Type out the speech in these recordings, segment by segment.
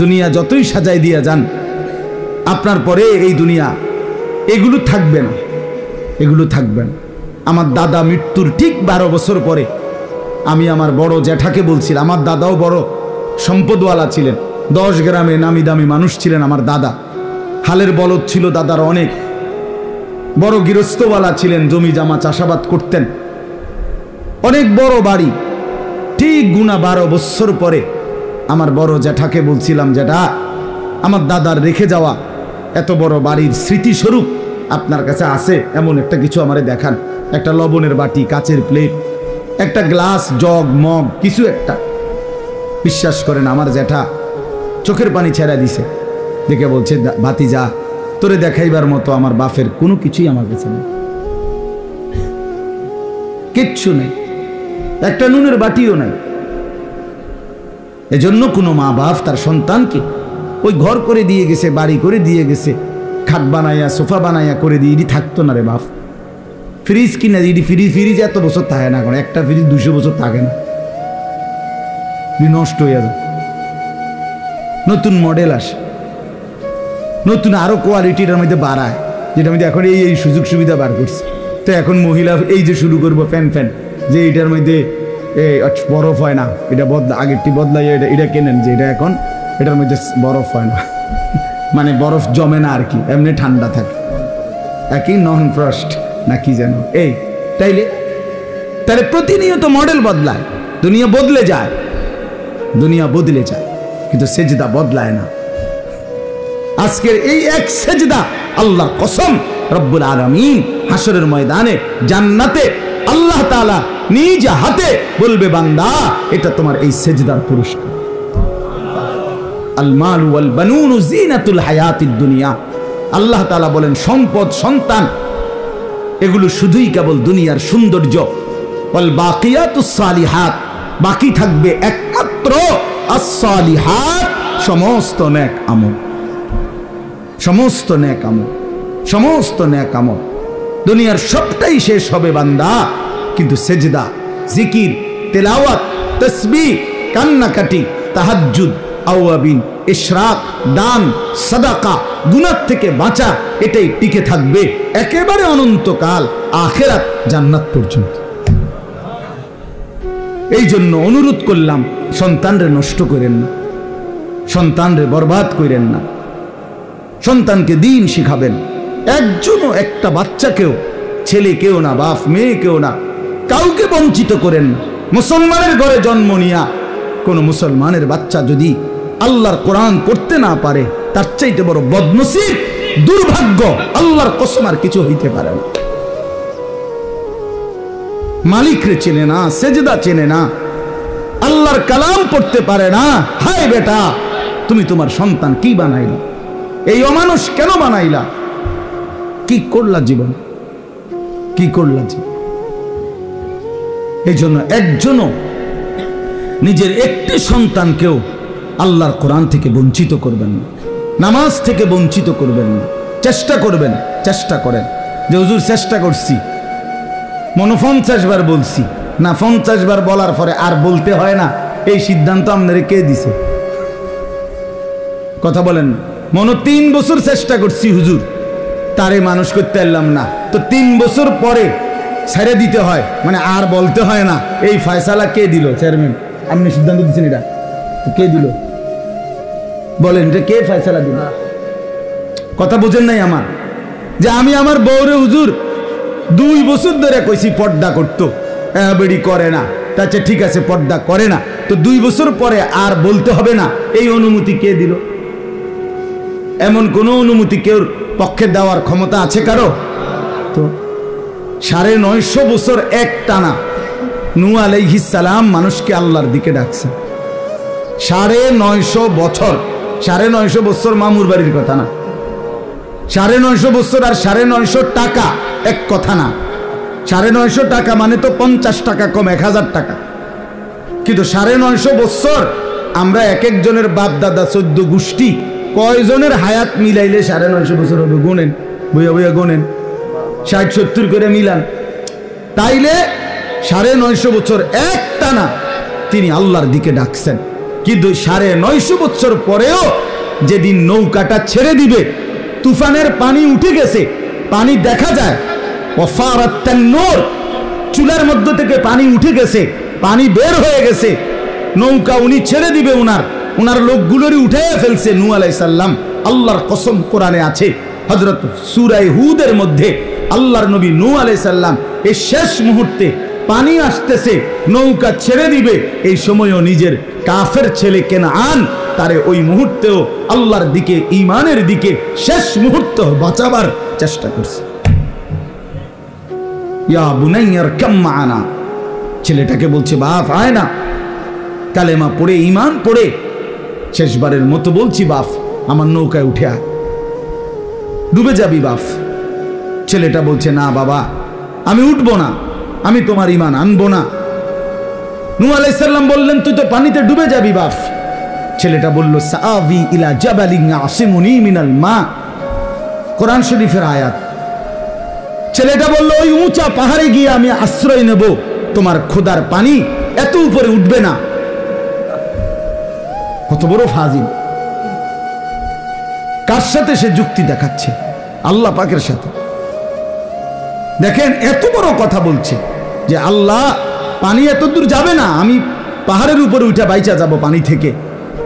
দুনিয়া যতই সাজাই দিয়া যান, আপনার পরে এই দুনিয়া এগুলো থাকবে না, এগুলো থাকবে না। আমার দাদা মৃত্যুর ঠিক 12 বছর পরে আমি আমার বড় জ্যাঠাকে বলছিলাম, আমার দাদাও বড় সম্পদওয়ালা ছিলেন, 10 গ্রামে নামি দামি মানুষ ছিলেন আমার দাদা। হালের বলদ ছিল দাদার অনেক, বড় গৃহস্থওয়ালা ছিলেন, জমি জামা চাষাবাদ করতেন, অনেক বড় বাড়ি। ঠিক গুনা 12 বছর পরে আমার বড় জ্যাঠাকে বলছিলাম, জ্যাঠা আমার দাদার রেখে যাওয়া এত বড় বাড়ির স্মৃতিস্বরূপ আপনার কাছে আছে এমন একটা কিছু আমারে দেখান, একটা লবণের বাটি, কাচের প্লেট, একটা গ্লাস, জগ, মগ, কিছু একটা। বিশ্বাস করেন আমার জ্যাঠা চোখের পানি ছেড়া দিছে, দেখে বলছে, ভাতিজা তোরে দেখাইবার মতো আমার বাপের কোনো কিছুই আমার কাছে নেই, কিচ্ছু নেই, একটা নুনের বাটিও নাই। এজন্য কোনো মা বাপ তার সন্তানকে ওই ঘর করে দিয়ে গেছে, বাড়ি করে দিয়ে গেছে, খাট বানাইয়া সোফা বানাইয়া করে দিয়ে, ইডি থাকতো না রে বাপ। ফ্রিজ কিনা ইডি ফ্রিজ এত বছর থাকে না, একটা ফ্রিজ 200 বছর থাকে না, নষ্ট হয়ে যায়। নতুন মডেল আসে, নতুন আরো কোয়ালিটির মধ্যে বাড়ায়, যেটার মধ্যে এখন এই সুযোগ সুবিধা বার করছে। তো এখন মহিলা এই যে শুরু করবো ফ্যান যে এটার মধ্যে বরফ হয় না, এটা আগেরটি বদলাইয়া এটা কেনেন, যে এটা এখন এটার মধ্যে বরফ হয় না, মানে বরফ জমে না আর কি, এমনি ঠান্ডা থাকে, একই নন ফ্রস্ট না কি যেন এই। তাহলে প্রতিনিয়ত মডেল বদলায়, দুনিয়া বদলে যায়, দুনিয়া বদলে যায়, কিন্তু সেজদা বদলায় না। আজকের এই এক সেজদা, আল্লাহর কসম, রব্বুল আলামিন হাসরের ময়দানে জান্নাতে আল্লাহ তাআলা নিজ হাতে বলবে, বান্দা এটা তোমার এই সেজদার পুরস্কার। আল মাল ওয়াল বানুন জিনাতুল হায়াতিদ দুনিয়া। আল্লাহ তাআলা বলেন, সম্পদ, সন্তান এগুলো শুধুই কেবল দুনিয়ার সৌন্দর্য। ওয়াল বাকিয়াতুস সালিহাত, বাকি থাকবে একমাত্র আস-সালিহাত, সমস্ত নেক আমল, সমস্ত নেক আমল, সমস্ত নেক আমল। দুনিয়ার সবটাই শেষ হবে বান্দা, কিন্তু সেজদা, জিকির, তেলাওয়াত, তাসবিহ, কান্নাকাটি, তাহাজ্জুদ, আওয়াবিন, ইশরাক, দান, সাদাকা, গুনাহ থেকে বাঁচা, এটাই টিকে থাকবে একেবারে অনন্তকাল, আখিরাত জান্নাত পর্যন্ত। এই জন্য অনুরোধ করলাম, সন্তানরে নষ্ট করেন না, সন্তানরে বরবাদ করেন না, সন্তানকে দিন শিখাবেন। একজনও একটা বাচ্চাকেও, ছেলে কেউ না, বাপ মেয়ে কেউ না, কাউকে বঞ্চিত করেন না। মুসলমানের ঘরে জন্ম নিয়া কোনো মুসলমানের বাচ্চা যদি আল্লাহর কোরআন পড়তে না পারে, তার চাইতে বড় বদনসিব, দুর্ভাগ্য আল্লাহর কসম আর কিছু হইতে পারে না। মালিকরে চেনে না, সেজদা চেনে না, আল্লাহর কালাম পড়তে পারে না। হায় বেটা, তুমি তোমার সন্তান কি বানাইলা? এই অমানুষ কেন বানাইলা? কি করলা জীবন, কি করলা জীবন? এই জন্য একজনও নিজের একটি সন্তানকেও আল্লাহর কোরআন থেকে বঞ্চিত করবেন না, নামাজ থেকে বঞ্চিত করবেন না। চেষ্টা করবেন, চেষ্টা করেন যে হুজুর চেষ্টা করছি, মনে 50 বার বলছি না, 50 বার বলার পরে আর বলতে হয় না, এই সিদ্ধান্ত আপনারা কে দিছে? কথা বলেন না। মনে 3 বছর চেষ্টা করছি হুজুর, তারে মানুষ করতে পারলাম না, তো 3 বছর পরে ছেড়ে দিতে হয়, মানে আর বলতে হয় না। এই ফয়সালা কে দিল? চেয়ারম্যান, আপনি সিদ্ধান্ত দিচ্ছেন, এটা কে দিল বলেন? এটা কে ফয়সালা দিল? কথা বুঝেন নাই আমার, যে আমি আমার বউরে হুজুর 2 বছর ধরে কইছি পর্দা করতো, বেড়ি করে না, তাছে ঠিক আছে পর্দা করে না, তো 2 বছর পরে আর বলতে হবে না, এই অনুমতি কে দিল? এমন কোন অনুমতি কেউ পক্ষে দেওয়ার ক্ষমতা আছে কারো? তো 950 বছর এক টানা নূহ আলাইহিস সালাম মানুষকে আল্লাহর দিকে ডাকছেন। 950 বছর, 950 বছর মামুর বাড়ির কথা না, 950 বছর আর 950 টাকা এক কথা না। 950 টাকা মানে তো 50 টাকা কম, 1000 টাকা। কিন্তু 950 বছর আমরা এক একজনের বাপ দাদা 14 গোষ্ঠী কয়জনের হায়াত মিলাইলে 950 বছর হবে? গুনেন, বইয়া বইয়া গুনেন, 60-70 করে মিলান, তাইলে 950 বছর এক টানা তিনি আল্লাহর দিকে ডাকছেন। কিন্তু 950 বছর পরেও যেদিন নৌকাটা ছেড়ে দিবে, তুফানের পানি উঠে গেছে, পানি দেখা যায়, ওয়াফারাত তান্নুর, চুলার মধ্য থেকে পানি উঠে গেছে, পানি বের হয়ে গেছে, নৌকা উনি ছেড়ে দিবে, উনার লোকগুলোরই উঠে ফেলছে নূহ আলাইহিস সালাম। আল্লাহর কসম কোরআনে আছে, হযরত সূরা হুদের মধ্যে আল্লাহর নবী নূহ আলাইহিস সালাম এই শেষ মুহূর্তে পানি আসতেছে, নৌকা ছেড়ে দিবে, এই সময়ও নিজের কাফের ছেলে কেনান তারে ওই মুহূর্তেও আল্লাহর দিকে, ঈমানের দিকে শেষ মুহূর্ত বাঁচাবার চেষ্টা করছে। ইয়া বুনাইয়া রকাম মা'ানা, ছেলেটাকে বলছে বাপ আয় না, কালেমা পড়ে ঈমান পড়ে শেষবারের মতো বলছি বাপ আমার নৌকায় উঠে আয়, ডুবে যাবি বাপ। ছেলেটা বলছে না বাবা আমি উঠবো না, আমি তোমার ঈমান আনবো না। নূহ আলাইহিস সালাম বললেন তুই তো পানিতে ডুবে যাবি বাপ। ছেলেটা বলল সাআবি ইলা জাবালিন ইয়াসিমুনি মিনাল মা, কোরআন শরীফের আয়াত। ছেলেটা বলল ওই উঁচা পাহাড়ে গিয়ে আমি আশ্রয় নেব, তোমার খোদার পানি এত উপরে উঠবে না। কত বড় ফাজিল! কার সাথে সে যুক্তি দেখাচ্ছে? আল্লাহ পাকের সাথে। দেখেন এত বড় কথা বলছে যে আল্লাহ পানি এত দূর যাবে না, আমি পাহাড়ের উপরে উঠে বাইচা যাব পানি থেকে।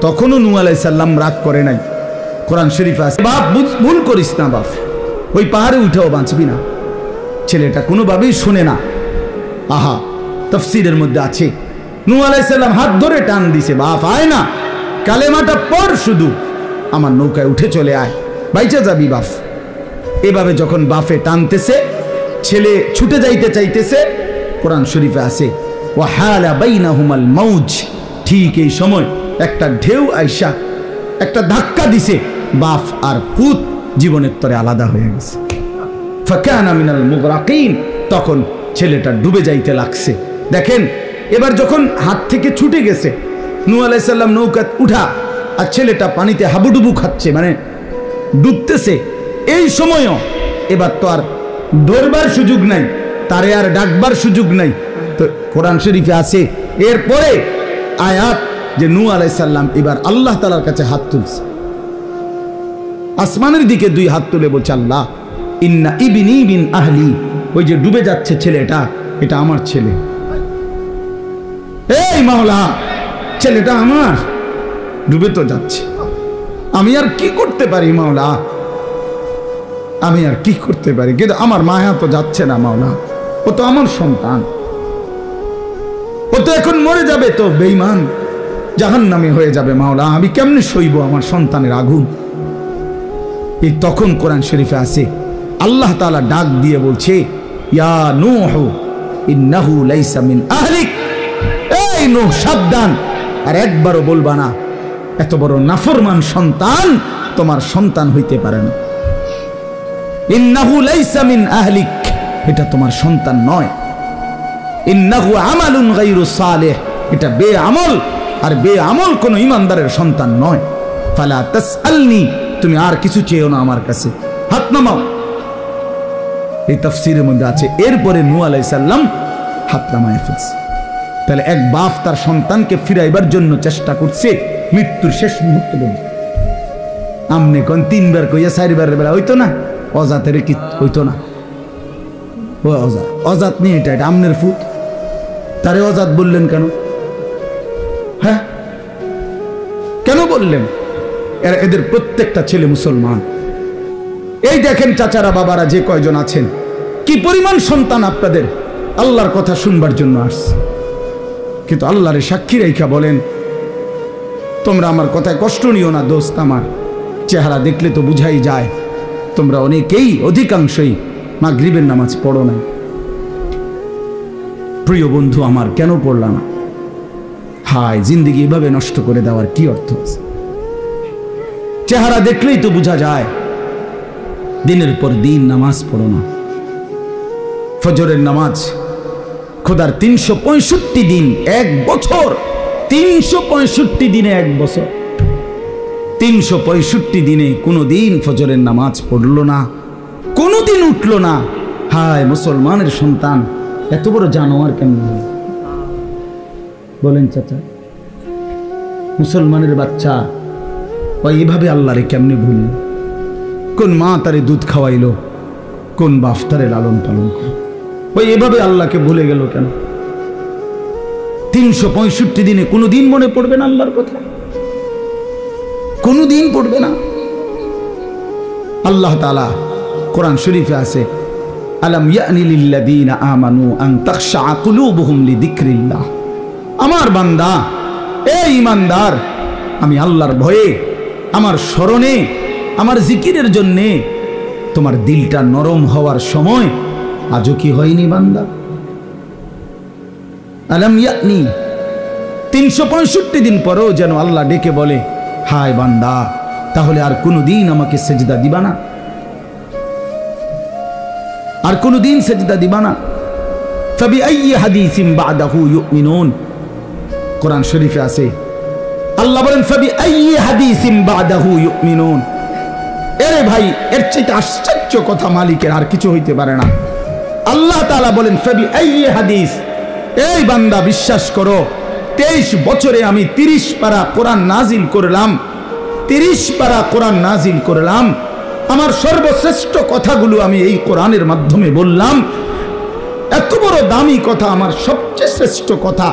তখনও নূহ আলাইহিস সালাম রাগ করে নাই। কোরআন শরীফে আছে বাপ ভুল করিস না বাপ, ওই পাহাড়ে উঠেও বাঁচবি না। ছেলেটা কোনোভাবেই শুনে না। আহা, তাফসীরের মধ্যে আছে নূহ আলাইহিস সালাম হাত ধরে টান দিছে, বাপ আয় না, কালেমাটা পড়, শুধু আমার নৌকায় উঠে চলে আয়, বাইচা যাবি বাপ। এভাবে যখন বাপে টানতেছে, ছেলে ছুটে যাইতে চাইতেছে, কোরআন শরীফে আছে ওয়াহালা বাইনাহুমাল মাউজ, ঠিক এই সময় একটা ঢেউ আইসা একটা ধাক্কা দিছে, বাপ আর পুত জীবনের তরে আলাদা হয়ে গেছে। ফাকানা মিনাল মুগরাকিন, তখন ছেলেটা ডুবে যাইতে লাগছে। দেখেন এবার যখন হাত থেকে ছুটে গেছে, নূহ আলাইহিস সালাম নৌকা উঠা আর ছেলেটা পানিতে হাবুডুবু খাচ্ছে, মানে ডুবতেছে। এই সময়ও এবার তো আর ধরবার সুযোগ নাই, তারে আর ডাকবার সুযোগ নাই। তো কোরআন শরীফে আছে এরপরে আয়াত যে নূহ আলাইহিস সালাম এবার আল্লাহ তাআলার কাছে হাত তুলছে, আসমানের দিকে 2 হাত তুলে বলছে আল্লাহ ইন্না ইবনি মিন আহলি, ওই যে ডুবে যাচ্ছে ছেলেটা, এটা আমার ছেলে। এই মাওলা, ছেলেটা আমার, ডুবে তো যাচ্ছে, আমি আর কি করতে পারি মাওলা, আমি আর কি করতে পারি, কিন্তু আমার মায়া তো যাচ্ছে না মাওলা, ও তো আমার সন্তান, ও তো এখন মরে যাবে, তো বেঈমান জাহান্নামী হয়ে যাবে মাওলা, আমি কেমনে সইব আমার সন্তানের আগুন। এই তখন কোরআন শরীফে আছে আল্লাহ তাআলা ডাক দিয়ে বলছে ইয়া নূহ ইন্নাহু লাইসা মিন আহলিক, এই নূহ সাবধান, আর একবারও বলবা না এত বড় নাফরমান সন্তান তোমার সন্তান হইতে পারে না। ইন্নাহু লাইসা মিন আহলিক, এটা তোমার সন্তান নয়। ইন্নাহু আমালুন গায়রু সালিহ, এটা বেআমল, আর বেআমল কোন ঈমানদারের সন্তান নয়। ফালা তাসআলনি, তুমি আর কিছু চেয়েও না আমার কাছে, হাত নামাও। এই তাফসীরের মধ্যে আছে এরপরে নূহ আলাইহিস সালাম হাত নামায় ফেলছে। তাহলে এক বাপ তার সন্তানকে ফিরাইবার জন্য চেষ্টা করছে মৃত্যুর শেষ মুহূর্তে পর্যন্ত। আমনে কোন 3 বার কইয়া 4 বার বেলা হইতো না, অজাতের কি হইতো না, ও অজাত নিয়ে এটা আমনের ফুট, তারে অজাত বললেন কেন? হ্যাঁ কেন বললেন? এদের প্রত্যেকটা ছেলে মুসলমান। এই দেখেন চাচারা বাবারা যে কয়জন আছেন, কি পরিমাণ সন্তান আপনাদের আল্লাহর কথা শুনবার জন্য আসছে, কিন্তু আল্লাহরে সাক্ষী রেখা বলেন তোমরা আমার কথায় কষ্ট নিও না দোস্ত, আমার চেহারা দেখলে তো বুঝাই যায় তোমরা অনেকেই, অধিকাংশই মাগরিবের নামাজ পড়ো নাই। প্রিয় বন্ধু আমার, কেন পড়লা না? হায়, জিন্দেগি এভাবে নষ্ট করে দেওয়ার কি অর্থ আছে? চেহারা দেখলেই তো বোঝা যায় দিনের পর দিন নামাজ পড়ো না। ফজরের নামাজ খোদার 365 দিন, 1 বছর, 365 দিনে 1 বছর, 365 দিনে কোনো দিন ফজরের নামাজ পড়লো না, কোনো দিন উঠলো না। হায়, মুসলমানের সন্তান এত বড় জানোয়ার কেন বলেন চাচা? মুসলমানের বাচ্চা ওই এভাবে আল্লাহরে কেমনে ভুল? কোন মা তারে দুধ খাওয়াইলো, কোন বাপ তারে লালন পালন করল, ওই এভাবে আল্লাহকে ভুলে গেল কেন? 365 দিনে কোনোদিন মনে পড়বে না আল্লাহর কথা? কোনোদিন পড়বে না? আল্লাহ তাআলা কোরআন শরীফে আছে, আলাম ইয়ানি লিল্লাযীনা আমানু আন তাখশা কুলুবুহুম লিযিকরিল্লাহ। আমার বান্দা, এই ঈমানদার, আমি আল্লাহর ভয়ে, আমার স্মরণে, আমার জিকিরের জন্যে তোমার দিলটা নরম হওয়ার সময় আজও কি হয়নি বান্দা? আলাম ইয়ানি, 365 দিন পরেও যেন আল্লাহ ডেকে বলে, হায় বান্দা, তাহলে আর কোনোদিন আমাকে সেজদা দিবা না? আর কোনোদিন সেজদা দিবা না? ফাবিআইয়ি হাদিসিন বা'দাহু ইউমিনুন। কোরআন শরীফে আছে, আল্লাহ বলেন ফাবিআইয়ি হাদিসিন বা'দাহু ইউমিনুন। এরে ভাই, এর চাইতে আশ্চর্য কথা মালিকের আর কিছু হইতে পারে না। আল্লাহ তাআলা বলেন ফাবিআইয়ি হাদিস, এই বান্দা বিশ্বাস করো, 23 বছরে আমি 30 পারা কোরআন নাজিল করলাম, 30 পারা কোরআন নাজিল করলাম। আমার সর্বশ্রেষ্ঠ কথাগুলো আমি এই কোরআনের মাধ্যমে বললাম। এত বড় দামি কথা, আমার সবচেয়ে শ্রেষ্ঠ কথা,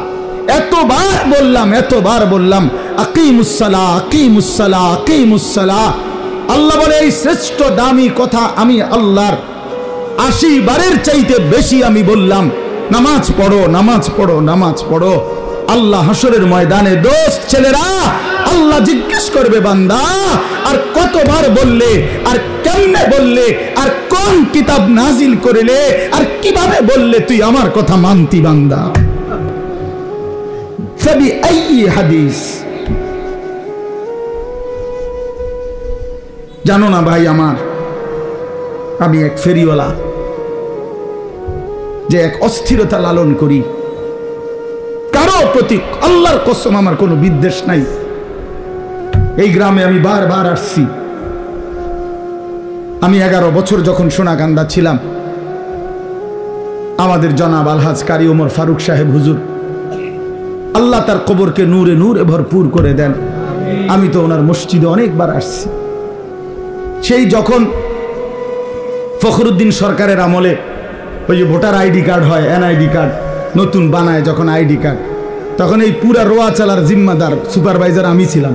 এতবার বললাম আকিমুসসালাহ, আকিমুসসালাহ, আকিমুসসালাহ। আল্লাহ বলে এই শ্রেষ্ঠ দামি কথা আমি আল্লাহর 80 বারের চাইতে বেশি আমি বললাম, নামাজ পড়ো, নামাজ পড়ো, নামাজ পড়ো। আল্লাহ হাসরের ময়দানে দোস্ত ছেলেরা, আল্লাহ জিজ্ঞেস করবে, বান্দা আর কতবার বললে, আর কেমনে বললে, আর কোন কিতাব নাজিল করিলে, আর কিভাবে বললে তুই আমার কথা মানতি বান্দা? ফাবিআইয়ি হাদিস। জানো না ভাই আমার, আমি এক ফেরিওয়ালা, যে এক অস্থিরতা লালন করি, কারো প্রতি আল্লাহর কসম আমার কোনো বিদ্বেষ নাই। এই গ্রামে আমি বারবার আসছি। আমি 11 বছর যখন সোনাকান্দা ছিলাম, আমাদের জনাব আলহাজ কারি ওমর ফারুক সাহেব হুজুর, আল্লাহ তার কবরকে নূরে নূরে ভরপুর করে দেন। আমি তো ওনার মসজিদে অনেকবার আসছি। সেই যখন ফখরুদ্দিন সরকারের আমলে ওই যে ভোটার আইডি কার্ড হয়, এনআইডি কার্ড নতুন বানায় যখন আইডি কার্ড, তখন এই পুরা রোয়া চালার জিম্মাদার সুপারভাইজার আমি ছিলাম।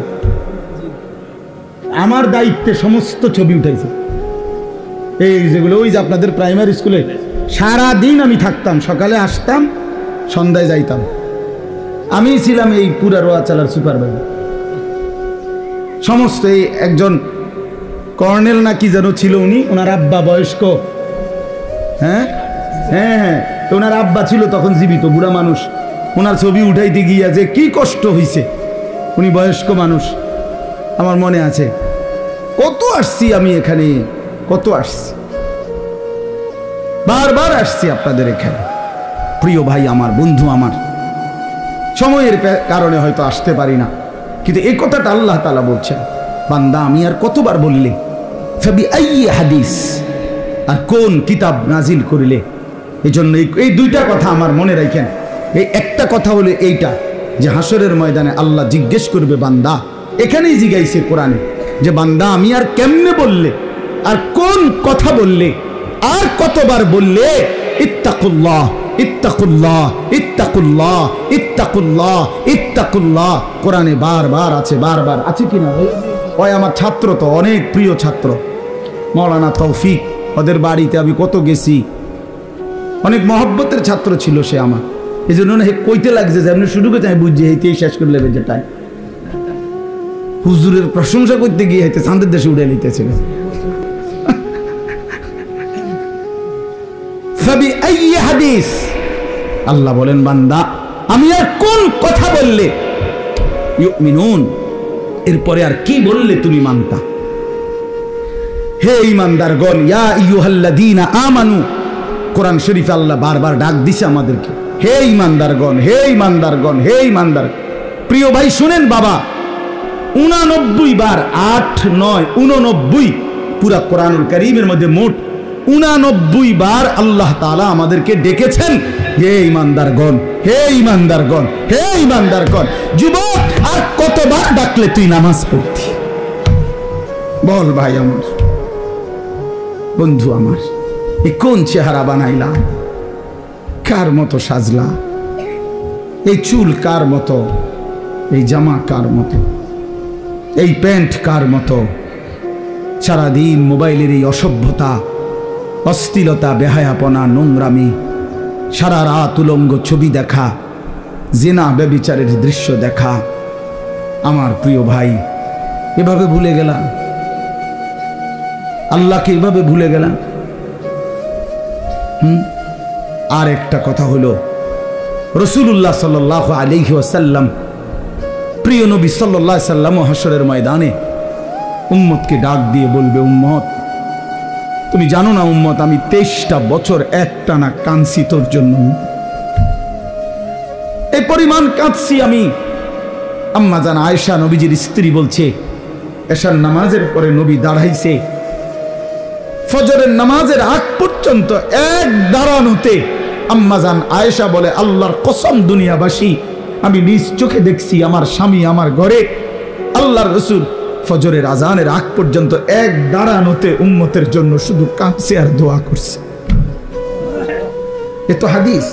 আমার দায়িত্বে সমস্ত ছবি উঠাইছে, এই যেগুলো ওই যে আপনাদের প্রাইমারি স্কুলে সারা দিন আমি থাকতাম, সকালে আসতাম, সন্ধ্যায় যাইতাম। আমি ছিলাম এই পুরা রোয়া চালার সুপারভাইজার। সমস্ত এই একজন কর্নেল না কি যেন ছিল উনি, ওনার আব্বা বয়স্ক, হ্যাঁ হ্যাঁ হ্যাঁ, ওনার আব্বা ছিল তখন জীবিত, বুড়া মানুষ। ওনার ছবি উঠাইতে গিয়া যে কি কষ্ট হইছে, উনি বয়স্ক মানুষ, আমার মনে আছে। কত আসছি আমি এখানে, কত আসছি, বারবার আসছি আপনাদের এখানে। প্রিয় ভাই আমার, বন্ধু আমার, সময়ের কারণে হয়তো আসতে পারি না, কিন্তু এই কথাটা আল্লাহ তাআলা বলছেন, বান্দা আমি আর কতবার বললে, ফাবিআইয়ি হাদিস, আর কোন কিতাব নাজিল করিলে। এই জন্য এই দুইটা কথা আমার মনে রাখেন। এই একটা কথা হলো এইটা, যে হাসরের ময়দানে আল্লাহ জিজ্ঞেস করবে বান্দা, এখানেই জিজ্ঞাইছে কোরআনে, যে বান্দা আমি আর কেমনে বললে, আর কোন কথা বললে, আর কতবার বললে। ইত্তাকুল্লাহ, ইত্তাকুল্লাহ, ইত্তাকুল্লাহ, ইত্তাকুল্লাহ, ইত্তাকুল্লাহ, কোরআনে বারবার আছে, বারবার আছে কিনা? ওই আমার ছাত্র তো অনেক প্রিয় ছাত্র, মাওলানা তৌফিক, ওদের বাড়িতে আমি কত গেছি, অনেক মহব্বতের ছাত্র ছিল সে আমার। এই জন্য কইতে লাগছে যে আপনি শুরু করতে, আমি বুঝছি এইতেই শেষ করে নেবে, যেটাই হুজুরের প্রশংসা করতে গিয়ে হইতে চাঁদের দেশে উড়ে নিতেছিল। ফাবিআইয়ি হাদিস, আল্লাহ বলেন বান্দা আমি আর কোন কথা বললে ইউমিনুন, এরপরে আর কি বললে তুমি মানতা। হে ঈমানদারগণ, ইয়া আইয়ুহাল্লাযীনা আমানু, কোরআন শরীফে আল্লাহ বারবার ডাক দিছে আমাদেরকে, হে ঈমানদারগণ, হে ঈমানদারগণ, হে ঈমানদার। প্রিয় ভাই শুনেন বাবা, 89 বার, 8, 9, 89, পুরা কোরআনুল কারীমের মধ্যে মোট 89 বার আল্লাহ তাআলা আমাদেরকে ডেকেছেন, হে ঈমানদারগণ, হে ঈমানদারগণ, হে ঈমানদারগণ। যুবক আর কত 100 বার ডাকলে তুই নামাজ পড়তি। বল ভাই আমার, বন্ধু আমার, এ কোন চেহারা বানাইলা? কার মতো সাজলা? এই চুল কার মতো? এই জামা কার মতো? এই প্যান্ট কার মতো? সারাদিন মোবাইলের এই অসভ্যতা, অশ্লীলতা, বেহায়াপনা, নোংরামি, সারা রাত উলঙ্গ ছবি দেখা, জিনা ব্যভিচারের দৃশ্য দেখা। আমার প্রিয় ভাই, এভাবে ভুলে গেলাম আল্লাহকে, এভাবে ভুলে গেলাম। আর একটা কথা হলো, রাসূলুল্লাহ সাল্লাল্লাহু আলাইহি ওয়াসাল্লাম, প্রিয় নবী সাল্লাল্লাহু আলাইহি ওয়াসাল্লাম হাশরের ময়দানে উম্মতকে ডাক দিয়ে বলবে, উম্মত তুমি জানো না উম্মত, আমি 23টা বছর একটানা কাঁদছি তোর জন্য। এই পরিমাণ কাঁদছি আমি। আম্মা জান আয়েশা নবীজির স্ত্রী বলছে, এশার নামাজের পরে নবী দাঁড়াইছে, ফজরের নামাজের আগ পর্যন্ত এক দাঁড়ানোতে আম্মা জান আয়েশা বলে, আল্লাহর কসম দুনিয়াবাসী, আমি নিজ চোখে দেখছি আমার স্বামী আমার ঘরে আল্লাহর রাসূল ফজরের আজানের আগ পর্যন্ত এক দাঁড়ানোতে উম্মতের জন্য শুধু কাঁদছে আর দোয়া করছে। এ তো হাদিস।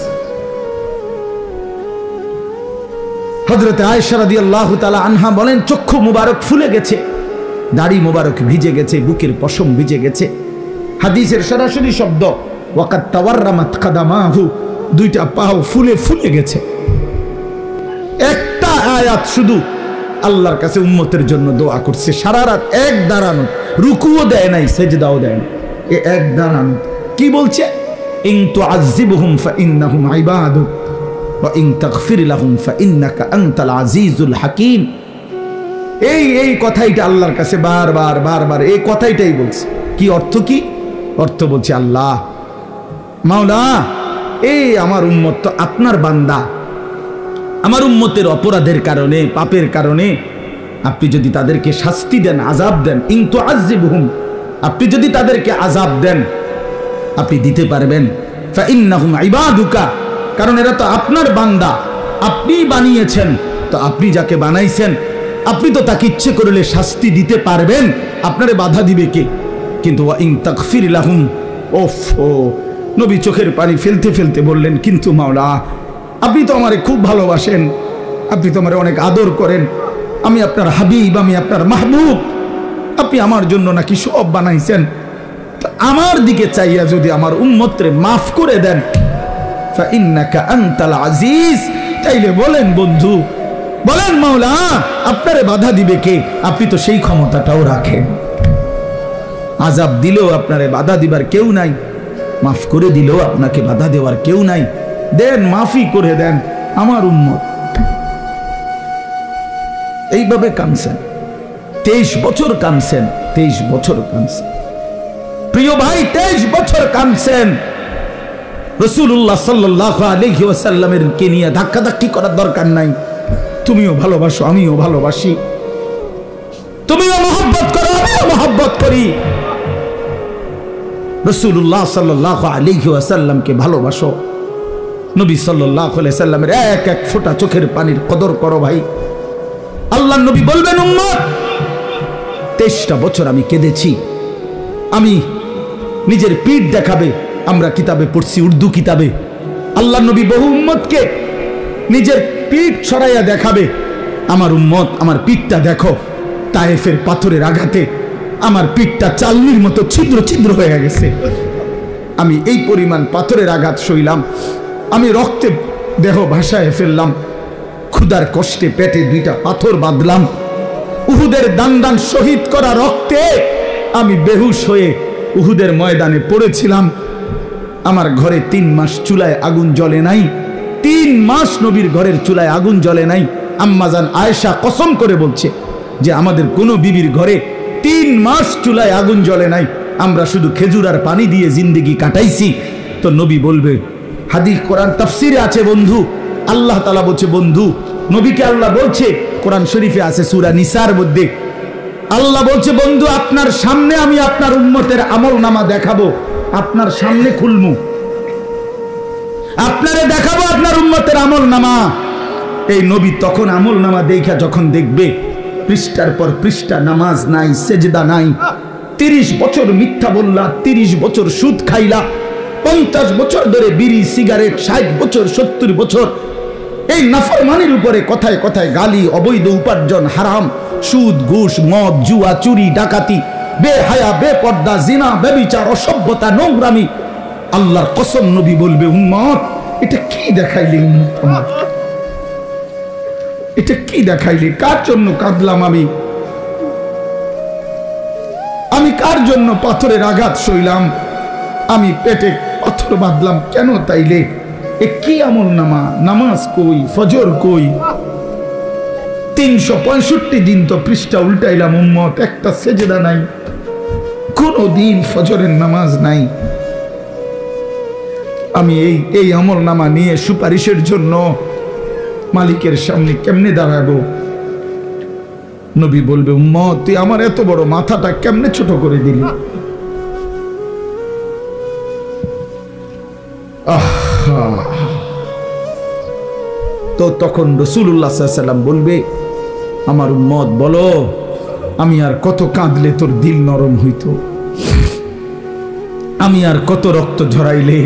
হযরত আয়েশা রাদিয়াল্লাহু তাআলা আনহা বলেন, চক্ষু মুবারক ফুলে গেছে, দাড়ি মুবারক ভিজে গেছে, বুকের পশম ভিজে গেছে। হাদিসের সরাসরি শব্দ, ওয়াকাত তাওয়াররামাত কাদামাহু, দুইটা পাও ফুলে ফুলে গেছে। একটা আয়াত শুধু আল্লাহর কাছে উম্মতের জন্য দোয়া করছে, সারা রাত এক দাঁড়ানো, রুকুও দেয় নাই, সেজদাও দেয় না, এ এক দাঁড়ানো। কি বলছে? ইন তুআযিবহুম ফাইন্নাহুম ইবাদুক ওয়া ইন তাগফির লাহুম ফাইন্নাকা আনতাল আজিজুল হাকীম। এই কথাইটা আল্লাহর কাছে বারবার বারবার এই কথাইটাই বলছে। কি অর্থ? কি অর্থ বলছে, আল্লাহ মাওলা, এই আমার উম্মত তো আপনার বান্দা, আমার উম্মতের অপরাধের কারণে, পাপের কারণে আপনি যদি তাদেরকে শাস্তি দেন, আযাব দেন, ইন তুআযিবহুম, আপনি যদি তাদেরকে আযাব দেন, আপনি দিতে পারবেন, ফাইন্নাহুম ইবাদুকা, কারণ এরা তো আপনার বান্দা, আপনি বানিয়েছেন, তো আপনি যাকে বানাইছেন আপনি তো তাকে ইচ্ছে করলে শাস্তি দিতে পারবেন, আপনারে বাধা দিবে কে? কিন্তু ওয়া ইন তাগফির লাহুম, ওফো, নবী চোখের পানি ফেলতে ফেলতে বললেন, কিন্তু মাওলা, আপনি তো আমারে খুব ভালোবাসেন, আপনি তো আমারে অনেক আদর করেন, আমি আপনার হাবিব, আমি আপনার মাহবুব, আপনি আমার জন্য নাকি সব বানাইছেন, তো আমার দিকে চাইয়া যদি আমার উম্মতরে মাফ করে দেন, ফাইন্নাকা আনতাল আজিজ, তাইলে বলেন বন্ধু, বলেন মাওলা, আপনারে বাধা দিবে কে? আপনি তো সেই ক্ষমতাটাও রাখেন। আযাব দিলেও আপনারে বাধা দিবার কেউ নাই, মাফ করে দিলেও আপনাকে বাধা দেওয়ার কেউ নাই। দেন, মাফি করে দেন আমার উম্মত। এইভাবে কাঁদছেন, 23 বছর কাঁদছেন, 23 বছর কাঁদছেন। প্রিয় ভাই, 23 বছর কাঁদছেন। রাসূলুল্লাহ সাল্লাল্লাহু আলাইহি ওয়াসাল্লামের কে নিয়ে ধাক্কাধাক্কি করার দরকার নাই। তুমিও ভালোবাসো, আমিও ভালোবাসি, তুমিও মহব্বত করো, আমিও মহব্বত করি। রাসূলুল্লাহ সাল্লাল্লাহু আলাইহি ওয়াসাল্লামকে ভালোবাসো, নবী সাল্লাল্লাহু আলাইহি ওয়াসাল্লামের এক এক ফোঁটা চোখের পানির কদর করো ভাই। আল্লাহর নবী বলবেন, উম্মত 23টা বছর আমি কেঁদেছি। আমি নিজের পিঠ দেখাবে, আমরা কিতাবে পড়ছি, উর্দু কিতাবে আল্লাহর নবী বহু উম্মতকে নিজের পিঠ ছড়াইয়া দেখাবে, আমার উম্মত আমার পিঠটা দেখো, তায়েফের পাথরের আঘাতে আমার পিঠটা চালনির মতো ছিদ্র ছিদ্র হয়ে গেছে, আমি এই পরিমাণ পাথরের আঘাত সইলাম, আমি রক্তে দেহ ভাসায় ফেললাম, ক্ষুধার কষ্টে পেটে 2টা পাথর বাঁধলাম, উহুদের দান দান শহীদ করা রক্তে আমি বেহুশ হয়ে উহুদের ময়দানে পড়েছিলাম। আমার ঘরে 3 মাস চুলায় আগুন জ্বলে নাই, 3 মাস নবীর ঘরের চুলায় আগুন জ্বলে নাই। আম্মাজান আয়েশা কসম করে বলছে যে আমাদের কোনো বিবির ঘরে 3 মাস চুলায় আগুন জ্বলে নাই, আমরা শুধু খেজুর আর পানি দিয়ে জিন্দেগি কাটাইছি। তো নবী বলবে, হাদিস কোরআন তাফসিরে আছে বন্ধু, আল্লাহ তাআলা বলছে, বন্ধু নবীকে আল্লাহ বলছে, কোরআন শরীফে আছে সূরা নিসার মধ্যে আল্লাহ বলছে, বন্ধু আপনার সামনে আমি আপনার উম্মতের আমলনামা দেখাবো, আপনার সামনে খুলমু, আপনারে দেখাবো আপনার উম্মতের আমলনামা। এই নবী তখন আমল নামা দেখা যখন দেখবে পৃষ্ঠার পর পৃষ্ঠা নামাজ নাই, সেজদা নাই, 30 বছর মিথ্যা বললা, 30 বছর সুদ খাইলা, 50 বছর ধরে বিড়ি সিগারেট, 60 বছর 70 বছর এই নাফরমানির উপরে কথায় কথায় গালি, অবৈধ উপার্জন, হারাম, সুদ, ঘুষ, মদ, জুয়া, চুরি, ডাকাতি, বেহায়া, বেপর্দা, জিনা, ব্যভিচার, অসভ্যতা, নোংরামি। আল্লাহর কসম নবী বলবে, উম্মত এটা কি দেখাইলি? উম্মত আমার এটা কি দেখাইলি? কার জন্য কাঁদলাম আমি? আমি কার জন্য পাথরের আঘাত সইলাম? আমি পেটে পাথর বাঁধলাম কেন? তাইলে এ কি আমল নামা? নামাজ কই, ফজর কই? 365 দিন তো পৃষ্ঠা উল্টাইলাম উম্মত, একটা সেজদা নাই, কোনো দিন ফজরের নামাজ নাই। আমি এই আমল নামা নিয়ে সুপারিশের জন্য মালিকের সামনে কেমনে দাঁড়াবো? নবী বলবে, উম্মত তুই আমার এত বড় মাথাটা কেমনে ছোট করে দিলি? তো তখন রাসূলুল্লাহ সাল্লাল্লাহু আলাইহি ওয়াসাল্লাম বলবে, আমার উম্মত বলো, আমি আর কত কাঁদলে তোর দিল নরম হইতো? আমি আর কত রক্ত ঝরাইলে,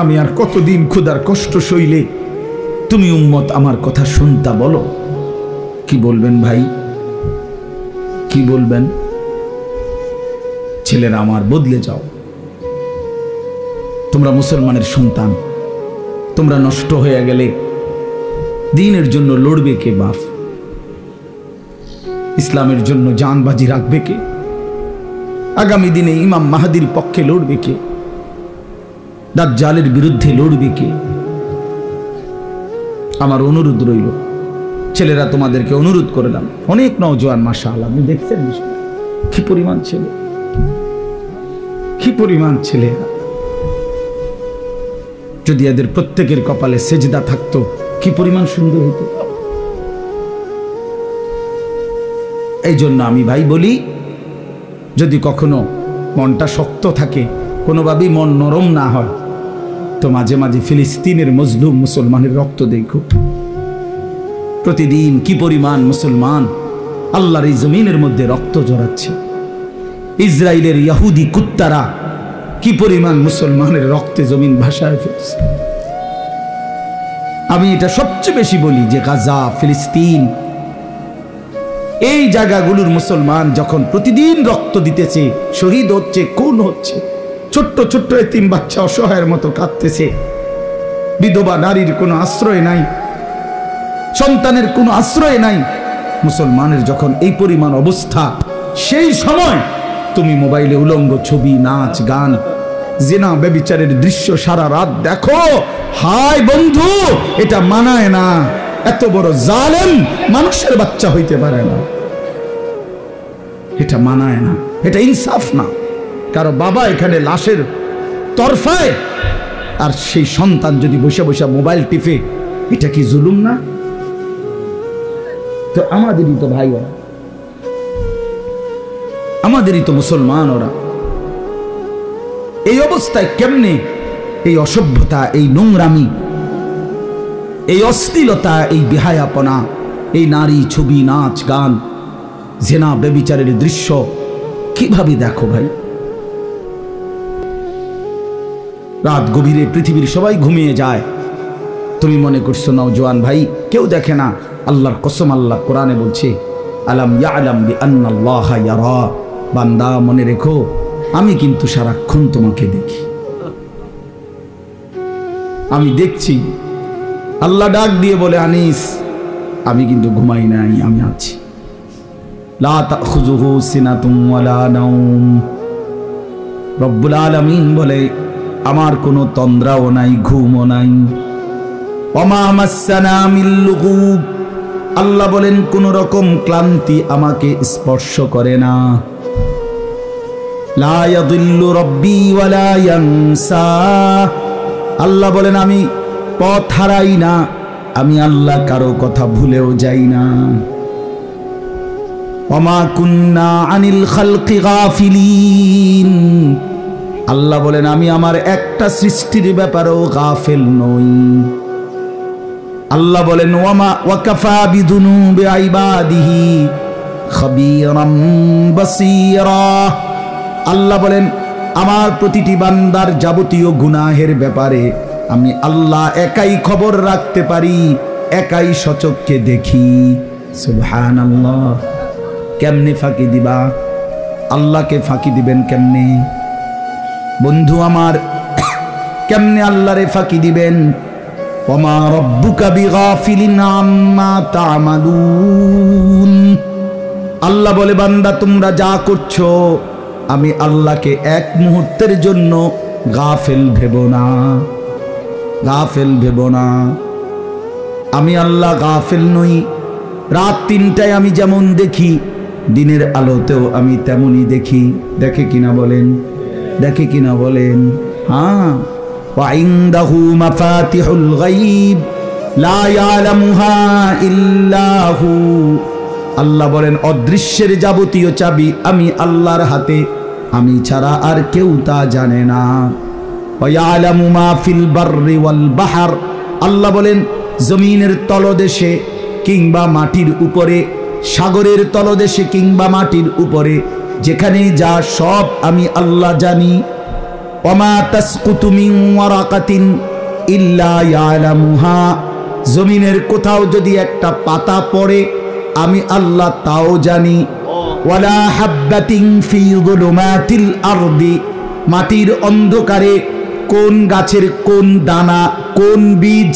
আমি আর কতদিন ক্ষুধার কষ্ট সইলে তুমি উম্মত আমার কথা শুনতা? বলো কি বলবেন ভাই? কি বলবেন? ছেলেরা আমার, বদলে যাও। তোমরা মুসলমানের সন্তান, তোমরা নষ্ট হয়ে গেলে দ্বীনের জন্য লড়বে কে বাপ? ইসলামের জন্য জানবাজি রাখবে কে? আগামী দিনে ইমাম মাহদির পক্ষে লড়বে কে? দাজ্জালের বিরুদ্ধে লড়বে কে? আমার অনুরোধ রইল, ছেলেরা তোমাদেরকে অনুরোধ করলাম, অনেক নওজোয়ান মাশাআল্লাহ, আপনি দেখছেন কি পরিমাণ ছেলে, কি পরিমাণ ছেলে। যদি এদের প্রত্যেকের কপালে সেজদা থাকতো কি পরিমাণ সুন্দর হতো। এই জন্য আমি ভাই বলি, যদি কখনো মনটা শক্ত থাকে, কোনোভাবেই মন নরম না হয়, তো মাঝে মাঝে ফিলিস্তিনের মজলুম মুসলমানের রক্ত দেখো। প্রতিদিন কি পরিমাণ মুসলমান আল্লাহর এই জমিনের মধ্যে রক্ত ঝরাচ্ছে। ইসরায়েলের ইহুদি কুত্তারা কি পরিমাণ মুসলমানের রক্তে জমিন ভাসায় ফেলছে। আমি এটা সবচেয়ে বেশি বলি যে গাজা, ফিলিস্তিন, এই জায়গাগুলোর মুসলমান যখন প্রতিদিন রক্ত দিতেছে, শহীদ হচ্ছে, খুন হচ্ছে, ছোট্ট ছোট্ট এতিম বাচ্চা অসহায়ের মতো কাঁদতেছে, বিধবা নারীর কোনো আশ্রয় নাই, সন্তানের কোনো আশ্রয় নাই, মুসলমানের যখন এই পরিমাণ অবস্থা, সেই সময় তুমি মোবাইলে উলঙ্গ ছবি, নাচ, গান, জিনা, ব্যভিচারের দৃশ্য সারা রাত দেখো, হায় বন্ধু, এটা মানায় না। এত বড় জালেম মানুষের বাচ্চা হইতে পারে না, এটা মানায় না, এটা ইনসাফ না। কারো বাবা এখানে লাশের তরফায়, আর সেই সন্তান যদি বসে বসে মোবাইল টিপে, এটা কি জুলুম না? তো আমাদেরই তো ভাই ওরা, আমাদেরই তো মুসলমান ওরা। এই অবস্থায় কেমনে এই অসভ্যতা, এই নোংরামি, এই অশ্লীলতা, এই বেহায়াপনা, এই নারী, ছবি, নাচ, গান, জেনা, ব্যভিচারের দৃশ্য কিভাবে দেখো ভাই? রাত গভীরে পৃথিবীর সবাই ঘুমিয়ে যায়, তুমি মনে করছো নওজোয়ান ভাই কেউ দেখে না? আল্লাহর কসম, আল্লাহ কোরআনে বলছে, আলাম ইয়ালাম বিআন্নাল্লাহা ইয়ারা, বান্দা মনে রেখো আমি কিন্তু সারাক্ষণ তোমাকে দেখি, আমি দেখছি। আল্লাহ ডাক দিয়ে বলে, আনিস আমি কিন্তু ঘুমাই নাই, আমি আছি। লা তাখুযুহু সিনাতুন ওয়ালা নাওম, রব্বুল আলামিন বলে আমার কোনো তন্দ্রাও নাই, ঘুমও নাই। ওমা মাসসানা মিন লুগুব, আল্লাহ বলেন কোন রকম ক্লান্তি আমাকে স্পর্শ করে না। লা ইয়াদিল্লু রাব্বি ওয়ালা ইয়ানসা, আল্লাহ বলেন আমি পথ হারাই না, আমি আল্লাহ কারো কথা ভুলেও যাই না। ওমা কুন্না আনিল খালকি গাফিলিন, আল্লাহ বলেন আমি আমার একটা সৃষ্টির ব্যাপারেও গাফেল নই। আল্লাহ বলেন ওয়ামা ওয়াকাফা বিদুনুবি ইবাদিহি খাবীরাম বাসীরা। আল্লাহ বলেন আমার প্রতিটি বান্দার যাবতীয় গুনাহের ব্যাপারে আমি আল্লাহ একাই খবর রাখতে পারি, একাই সচক্ষে দেখি। সুবহানাল্লাহ। কেমনে ফাঁকি দিবা? আল্লাহকে ফাঁকি দিবেন কেমনে? বন্ধু আমার, কেমনে আল্লাহরে ফাঁকি দিবেন? ওমা রব্বুকা বিগাফিলিন আম্মা তা'মালুন। আল্লাহ বলে বান্দা তোমরা যা করছো আমি আল্লাহকে এক মুহূর্তের জন্য গাফেল ভেবো না, গাফেল ভেবো না। আমি আল্লাহ গাফেল নই। রাত ৩টায় আমি যেমন দেখি দিনের আলোতেও আমি তেমনই দেখি। দেখে কিনা বলেন? দেখে কিনা বলেন? হ্যাঁ। وعنده مفاتيح الغيب لا يعلمها إلا هو। আল্লাহ বলেন অদৃশ্যের যাবতীয় চাবি আমি আল্লাহর হাতে, আমি ছাড়া আর কেউ তা জানে না। ويعلم ما في البر والبحر। আল্লাহ বলেন জমিনের তলদেশে কিংবা মাটির উপরে, সাগরের তলদেশে কিংবা মাটির উপরে, যেখানে যা সব আমি আল্লাহ জানি। ওমা তাসকুতু মিন ওয়ারাকাতিন ইল্লা ইয়ালামুহা। জমিনের কোথাও যদি একটা পাতা পড়ে আমি আল্লাহ তাও জানি। ওয়ালা হাব্বাতিন ফি যুলুমাতিল আরদি। মাটির অন্ধকারে কোন গাছের কোন দানা, কোন বীজ,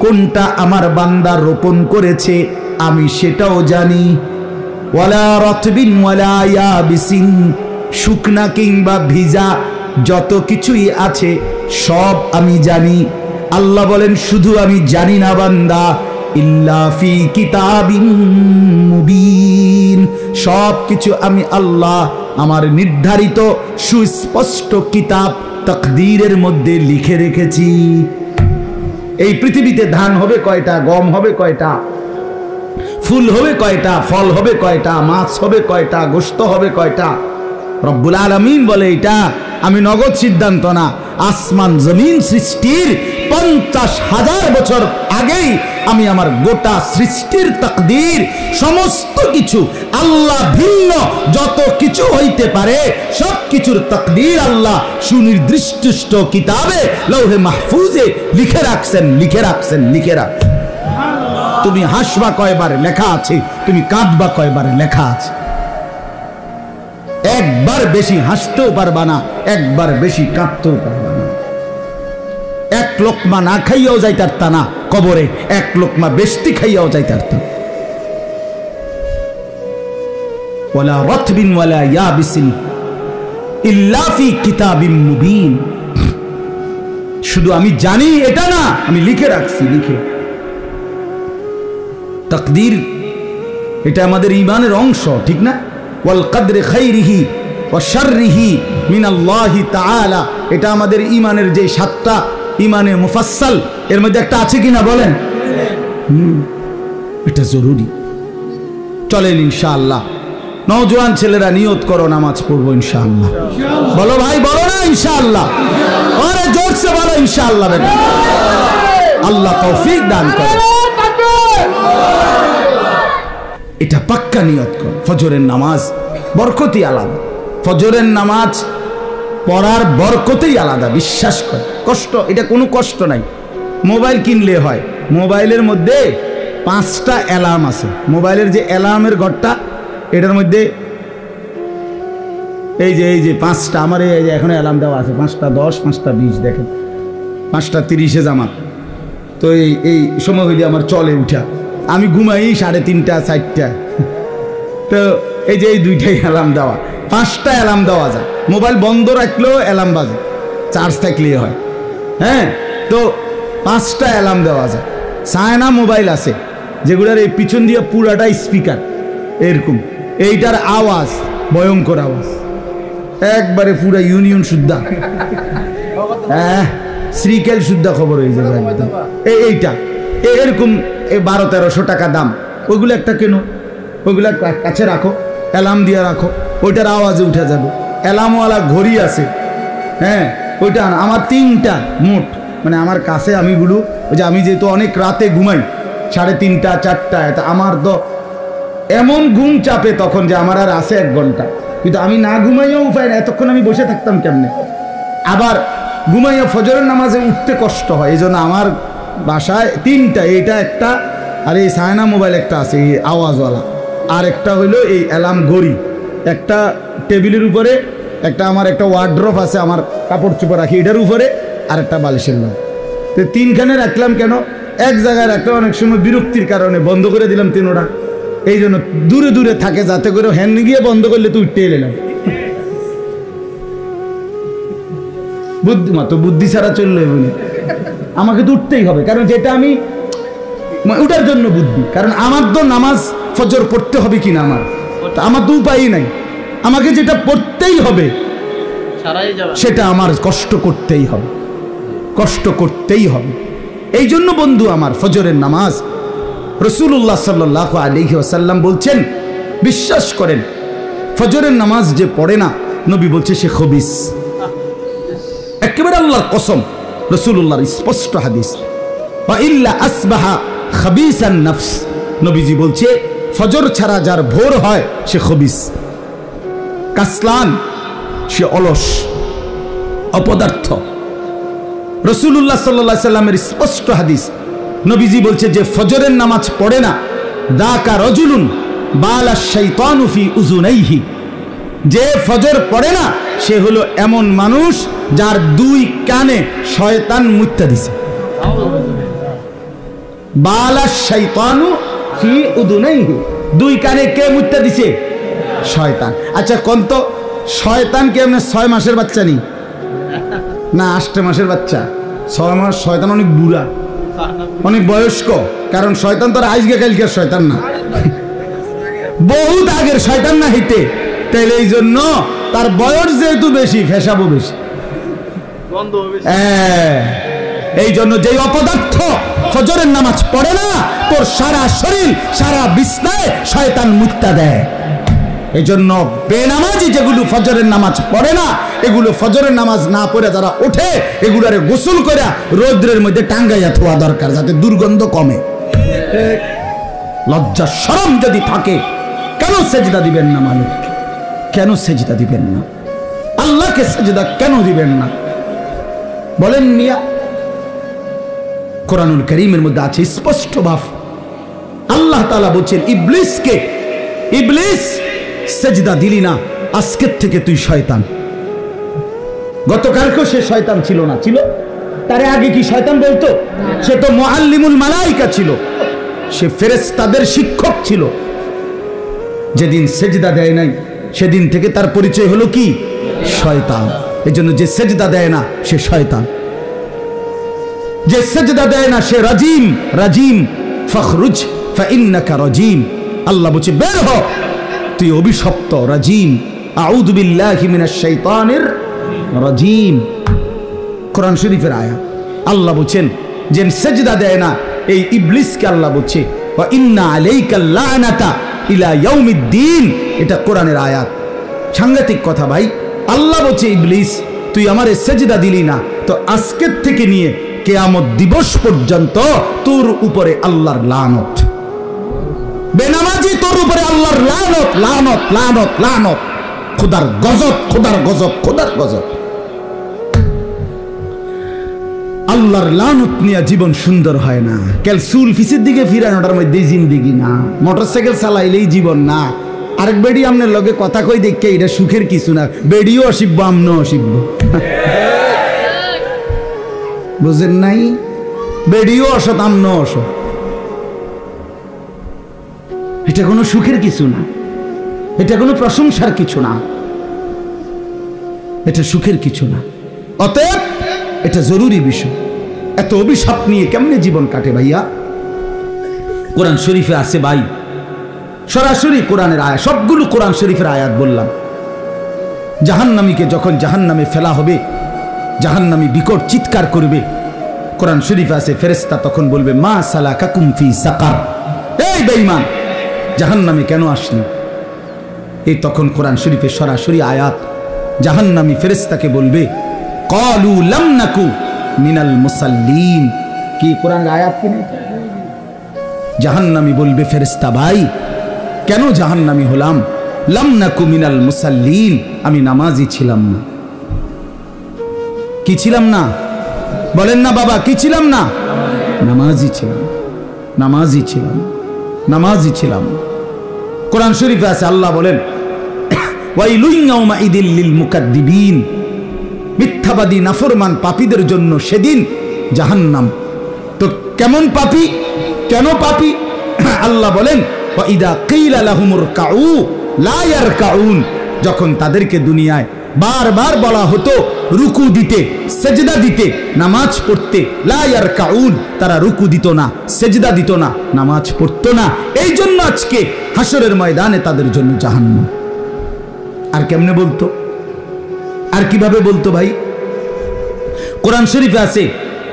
কোনটা আমার বান্দা রোপণ করেছে আমি সেটাও জানি। ওয়ালা রাতবিন ওয়ালা ইয়াবিসিন। শুকনা কিংবা ভিজা যত কিছুই আছে সব আমি জানি। আল্লাহ বলেন শুধু আমি জানি না বান্দা, ইল্লা ফি কিতাবিন মুবিন। সব কিছু আমি আল্লাহ আমার নির্ধারিত সুস্পষ্ট কিতাব তাকদীরের মধ্যে লিখে রেখেছি। এই পৃথিবীতে ধান হবে কয়টা, গম হবে কয়টা, ফুল হবে কয়টা, ফল হবে কয়টা, মাছ হবে কয়টা, গোশত হবে কয়টা, রব্বুল আলামিন বলে এটা আমি নগদ সিদ্ধান্ত না। আসমান জমিন সৃষ্টির 50,000 বছর আগেই আমি আমার গোটা সৃষ্টির তাকদীর সমস্ত কিছু আল্লাহ ভিন্ন যত কিছু হইতে পারে সব কিছুর তাকদীর আল্লাহ সুনির্দিষ্ট কিতাবে লৌহে মাহফুজে লিখে রাখছেন, লিখে রাখছেন, লিখে রাখছেন। তুমি হাসবা কয়বার লেখা আছে, তুমি কাঁদবা কয়বার লেখা আছে। একবার বেশি হাসতেও পারবা না, একবার বেশি কাঁদতেও পারবা না। এক লোকমা না খাইয়াও যাইতারতা না কবরে, এক লোকমা বেশতি খাইয়াও যাইতারতা। ওয়ালা রাতবিন ওয়ালা ইয়াবিসিন ইল্লা ফি কিতাবিম মুবিন। শুধু আমি জানি এটা না, আমি লিখে রাখছি, লিখে। তাকদীর এটা আমাদের ঈমানের অংশ, ঠিক না? ওয়াল কদরে খাইরিহি ওয়া শাররিহি মিনাল্লাহি তাআলা। এটা আমাদের ঈমানের যে 7টা ঈমানে মুফাসসাল এর মধ্যে একটা আছে কিনা বলেন? এটা জরুরি। চলেন ইনশাআল্লাহ নওজোয়ান ছেলেরা নিয়ত করো নামাজ পড়বো ইনশাআল্লাহ। বলো ভাই, বলো না ইনশাআল্লাহ? আরে জোরসে বলো ইনশাআল্লাহ। বেটা আল্লাহ তৌফিক দান করে। এটা পাক্কা নিয়ত কর। ফজরের নামাজ বরকতই আলাদা, ফজরের নামাজ পড়ার বরকতই আলাদা, বিশ্বাস কর। কষ্ট, এটা কোনো কষ্ট নাই। মোবাইল কিনলে হয়, মোবাইলের মধ্যে 5টা অ্যালার্ম আছে। মোবাইলের যে অ্যালার্মের ঘরটা এটার মধ্যে এই যে 5টা আমার এই যে এখন অ্যালার্ম দেওয়া আছে, 5টা 10, 5টা 20, দেখেন 5টা 30 জামাত। তো এই সময় হইলে আমার চলে উঠা, আমি ঘুমাই 3:30, 4টা। তো এই যে এই 2টাই অ্যালার্ম দেওয়া, 5টা অ্যালার্ম দেওয়া যায়। মোবাইল বন্ধ রাখলেও অ্যালার্ম বাজে, চার্জ থাকলেই হয়। হ্যাঁ, তো 5টা অ্যালার্ম দেওয়া যায়। চায়না মোবাইল আছে যেগুলোর এই পিছন দিয়ে পুরাটা স্পিকার এরকম, এইটার আওয়াজ ভয়ঙ্কর আওয়াজ, একবারে পুরা ইউনিয়ন শুদ্ধা, হ্যাঁ শ্রীকেল শুদ্ধা খবর হয়ে যাবে একদম। এইটা এরকম 1200-1300 টাকা দাম। ওইগুলো একটা কেন, ওইগুলো কাছে রাখো, অ্যালার্ম দিয়ে রাখো, ওইটার আওয়াজে উঠে যাবে। অ্যালার্মওয়ালা ঘড়ি আছে, হ্যাঁ ওইটা আমার 3টা মোট, মানে আমার কাছে আমিগুলো ওই যে আমি যেহেতু অনেক রাতে ঘুমাই 3:30 4টায়, তা আমার তো এমন ঘুম চাপে তখন যে আমার আর আছে 1 ঘন্টা, কিন্তু আমি না ঘুমাইও উপায় না, এতক্ষণ আমি বসে থাকতাম কেমনে। আবার ঘুমাইয়া ফজরের নামাজে উঠতে কষ্ট হয়, এই জন্য আমার বাসায় 3টা, এইটা একটা, আর এই সায়না মোবাইল একটা আছে এই আওয়াজওয়ালা, আর একটা হইলো এই অ্যালার্ম ঘড়ি, একটা টেবিলের উপরে, একটা আমার একটা ওয়ার্ড্রপ আছে আমার কাপড় চোপড় রাখি এটার উপরে, আর একটা বালিশের লোক। তো 3খানে রাখলাম কেন, এক জায়গায় রাখলে অনেক সময় বিরক্তির কারণে বন্ধ করে দিলাম 3টা, এই জন্য দূরে দূরে থাকে, যাতে করে হ্যান্ড গিয়ে বন্ধ করলে তুই উঠতে এলাম। বুদ্ধিমা তো বুদ্ধি ছাড়া চললে বলে আমাকে তো উঠতেই হবে, কারণ যেটা আমি উঠার জন্য বুদ্ধি, কারণ আমার তো নামাজ ফজর পড়তে হবে কিনা আমার তো উপায়ই নাই, আমাকে যেটা পড়তেই হবে সেটা আমার কষ্ট করতেই হবে, কষ্ট করতেই হবে। এই জন্য বন্ধু আমার ফজরের নামাজ রাসূলুল্লাহ সাল্লাল্লাহু আলাইহি ওয়াসাল্লাম বলছেন, বিশ্বাস করেন ফজরের নামাজ যে পড়ে না, নবী বলছে সে খবিস। একেবারে আল্লাহর কসম, রাসূলুল্লাহর স্পষ্ট হাদিস, ওয়া ইল্লা আসবাহা খাবিসান নফস, নবীজি বলছে ফজর ছাড়া যার ভোর হয় সে খবিস, কাসলান, সে অলস, অপদার্থ। রাসূলুল্লাহ সাল্লাল্লাহু আলাইহি সাল্লামের স্পষ্ট হাদিস, নবীজি বলছে যে ফজরের নামাজ পড়ে না, যাকা রাজুলুন বালাশ শাইতানু ফি উযুনাইহি, যে ফজর পড়ে না সে হলো এমন মানুষ যার 2 কানে শয়তান মুত্তা দিছে। বালাশ শাইতানু ফি উযুনাইহি, 2 কানে কে মুত্তা দিছে? শয়তান। আচ্ছা কোন তো শয়তান কি এমনি 6 মাসের বাচ্চা নি না 8 মাসের বাচ্চা? 6 মাস শয়তান অনেক বুড়া, অনেক বয়স্ক, কারণ শয়তান তো আজকে কালকের শয়তান না, বহুত আগের শয়তান না হইতে, তাইলে এই জন্য তার বয়স যেহেতু বেশি, ফেসাবো বেশি। এই জন্য যেই অপদার্থ ফজরের নামাজ পড়ে না, তোর সারা শরীর সারা বিছনায় শয়তান মুত্তা দেয়। এই জন্য বেনামাজি যেগুলো ফজরের নামাজ পড়ে না, এগুলো ফজরের নামাজ না পড়ে যারা ওঠে, এগুলারে গোসল করে রৌদ্রের মধ্যে টাঙ্গাইয়া থোয়া দরকার, যাতে দুর্গন্ধ কমে। লজ্জা শরম যদি থাকে, কেন সেজদা দিবেন না মানুষ? কেন সেজদা দিবেন না? আল্লাহকে সেজদা কেন দিবেন না বলেন মিয়া? কোরআনুল কারীমের মধ্যে আছে স্পষ্ট ভাব, আল্লাহ তাআলা বলছেন ইবলিসকে, ইবলিস সেজদা দিলি না, আজকের থেকে তুই শয়তান। গতকালকেও সে শয়তান ছিল না? ছিল। তার আগে কি শয়তান বলতো? সে তো মুআল্লিমুল মালাইকা ছিল, সে ফেরেশতাদের শিক্ষক ছিল। যেদিন সেজদা দেয় নাই সেদিন থেকে তার পরিচয় হলো কি? শয়তান। এজন্য যে সেজদা দেয় না সে শয়তান, যে সেজদা দেয় না সে রাজিম। রাজিম ফখরুজ ফাইন্নাকা রাজিম, আল্লাহ বলছে বের হ, তুই অভিশপ্ত, রাজিম। আউযু বিল্লাহি মিনাশ শাইতানির রাজিম, কোরআন শরীফের আয়াত। আল্লাহ বলছেন যে সেজদা দেয় না এই ইবলিসকে আল্লাহ বলছে ওয়া ইন্না আলাইকাল লানাতা ইলা ইয়াউমিদ্দিন, এটা কোরআনের আয়াত। সাংঘাতিক কথা ভাই। আল্লাহ বলছে ইবলিস তুই আমারে সেজদা দিলি না, তো আজকের থেকে নিয়ে কিয়ামত দিবস পর্যন্ত তোর উপরে আল্লাহর লানত। বেনামাজি তোর উপরে আল্লাহর লানত, লানত, লানত, লানত, খোদার গজব, খোদার গজব, খোদার গজব। আল্লাহর লানত নিয়ে জীবন সুন্দর হয় না। ক্যালসুল ফিসের দিকে ফিরানোটার মধ্যে জিন্দিগি না। মোটরসাইকেল চালাইলেই জীবন না। আরেক বেডি আমনের লগে কথা কই দেখে এটা সুখের কিছু না। বেডিও অসিব্য, আমনও অসিব্য, বুঝেন নাই? বেডিও অসৎ, আমনও অসৎ, এটা কোনো সুখের কিছু না, এটা কোনো প্রশংসার কিছু না, এটা সুখের কিছু না। অতএব এটা জরুরি বিষয়। এত অভিশাপ নিয়ে কেমনে জীবন কাটে ভাইয়া? কোরআন শরীফে আছে ভাই, সরাসরি কোরআনের আয়াত, সবগুলো কোরআন শরীফের আয়াত বললাম। জাহান্নামীকে যখন জাহান্নামে ফেলা হবে, জাহান্নামী বিকট চিৎকার করবে। কোরআন শরীফে আছে ফেরেশতা তখন বলবে মা সালাকাকুম ফি সাকার, এই বেঈমান জাহান্নামে কেন আসলি? এই তখন কোরআন শরীফে সরাসরি আয়াত। জাহান্নামী ফেরেশতাকে বলবে ক্বালু লাম নাকু মিনাল মুসাল্লিন, কি কোরআন আয়াত কি নেই? জাহান্নামী বলবে ফেরেশতা ভাই কেন জাহান্নামী হলাম? লাম নাকু মিনাল মুসাল্লিন, আমি নামাজি ছিলাম না। কি ছিলাম না? বলেন না বাবা, কি ছিলাম না? নামাজি ছিলাম, নামাজি ছিলাম, নামাজি ছিলাম। কোরআন শরীফে আছে আল্লাহ বলেন ওয়াইলুন ইয়াউমাইদিল লিল মুকাদ্দিবিন, মিথ্যাবাদী নাফরমান পাপীদের জন্য সেদিন জাহান্নাম। তো কেমন পাপী, কেন পাপী? আল্লাহ বলেন ওয়াইদা কিলা লাহুমুর কাউ লা ইয়ারকাউন, যখন তাদেরকে দুনিয়ায় বারবার বলা হতো রুকু দিতে, সেজদা দিতে, নামাজ পড়তে, লা ইয়ারকাউন, তারা রুকু দিত না, সেজদা দিত না, নামাজ পড়তো না। এই জন্য আজকে হাসরের ময়দানে তাদের জন্য জাহান্নাম। আর কেমনে বলতো? আর কিভাবে বলতো ভাই? কোরআন শরীফে আছে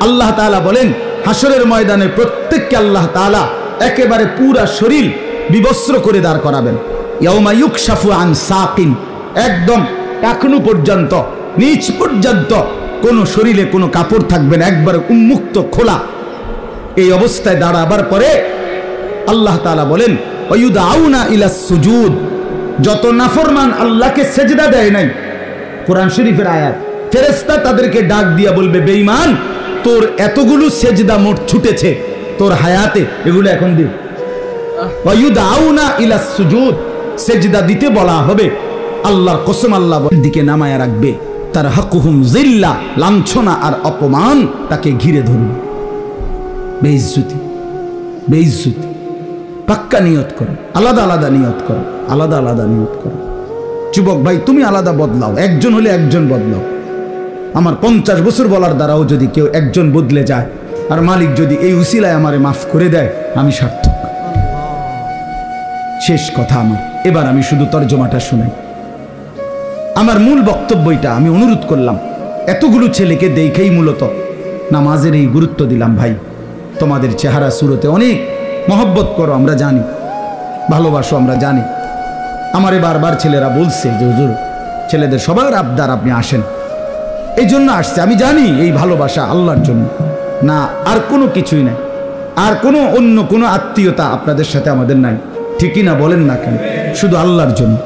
আল্লাহ তাআলা বলেন হাসরের ময়দানে প্রত্যেককে আল্লাহ তাআলা একেবারে পুরা শরীর বিবস্ত্র করে দাঁড় করাবেন। ইয়াউমা ইউকশাফু আন সাকিন, একদম টাকনু পর্যন্ত, নিচ পর্যন্ত কোনো শরীরে কোনো কাপড় থাকবে না, একবার উন্মুক্ত খোলা। এই অবস্থায় দাঁড়াবার পরে আল্লাহ তাআলা বলেন ওয়ায়ুদআউনা ইলাস সুজুদ, যত নাফরমান আল্লাহকে সেজদা দেয় নাই, কোরআন শরীফের আয়াত, ফেরেশতা তাদেরকে ডাক দিয়া বলবে বেঈমান, তোর এতগুলো সেজদা মোট ছুটেছে তোর হায়াতে, এগুলো এখন দে। ওয়ায়ুদআউনা ইলাস সুজুদ, সেজদা দিতে বলা হবে। আল্লাহর কসম আল্লাহ দিকে নামায়া রাখবে, তার হাকুহুম জিল্লা, লাঞ্ছনা আর অপমান তাকে ঘিরে ধরবে। বেইজ্জতি, বেইজ্জতি। পাক্কা নিয়ত করো, আলাদা আলাদা নিয়ত করো, আলাদা আলাদা নিয়ত করো। যুবক ভাই তুমি আলাদা বদলাও, একজন হলে একজন বদলাও। আমার 50 বছর বলার দ্বারাও যদি কেউ একজন বদলে যায় আর মালিক যদি এই উসিলায় আমারে মাফ করে দেয়, আমি সার্থক। শেষ কথা আমার, এবার আমি শুধু তর্জমাটা শুনাই। আমার মূল বক্তব্যটা আমি অনুরোধ করলাম, এতগুলো ছেলেকে দেখেই মূলত নামাজের এই গুরুত্ব দিলাম। ভাই তোমাদের চেহারা সুরতে অনেক মহব্বত করো, আমরা জানি, ভালোবাসো, আমরা জানি। আমারে বারবার ছেলেরা বলছে যে হুজুর ছেলেদের সবার আবদার আপনি আসেন, এই জন্য আসছে। আমি জানি এই ভালোবাসা আল্লাহর জন্য, না আর কোনো কিছুই নাই, আর কোনো অন্য কোনো আত্মীয়তা আপনাদের সাথে আমাদের নাই, ঠিকই না? বলেন না কেন? শুধু আল্লাহর জন্য।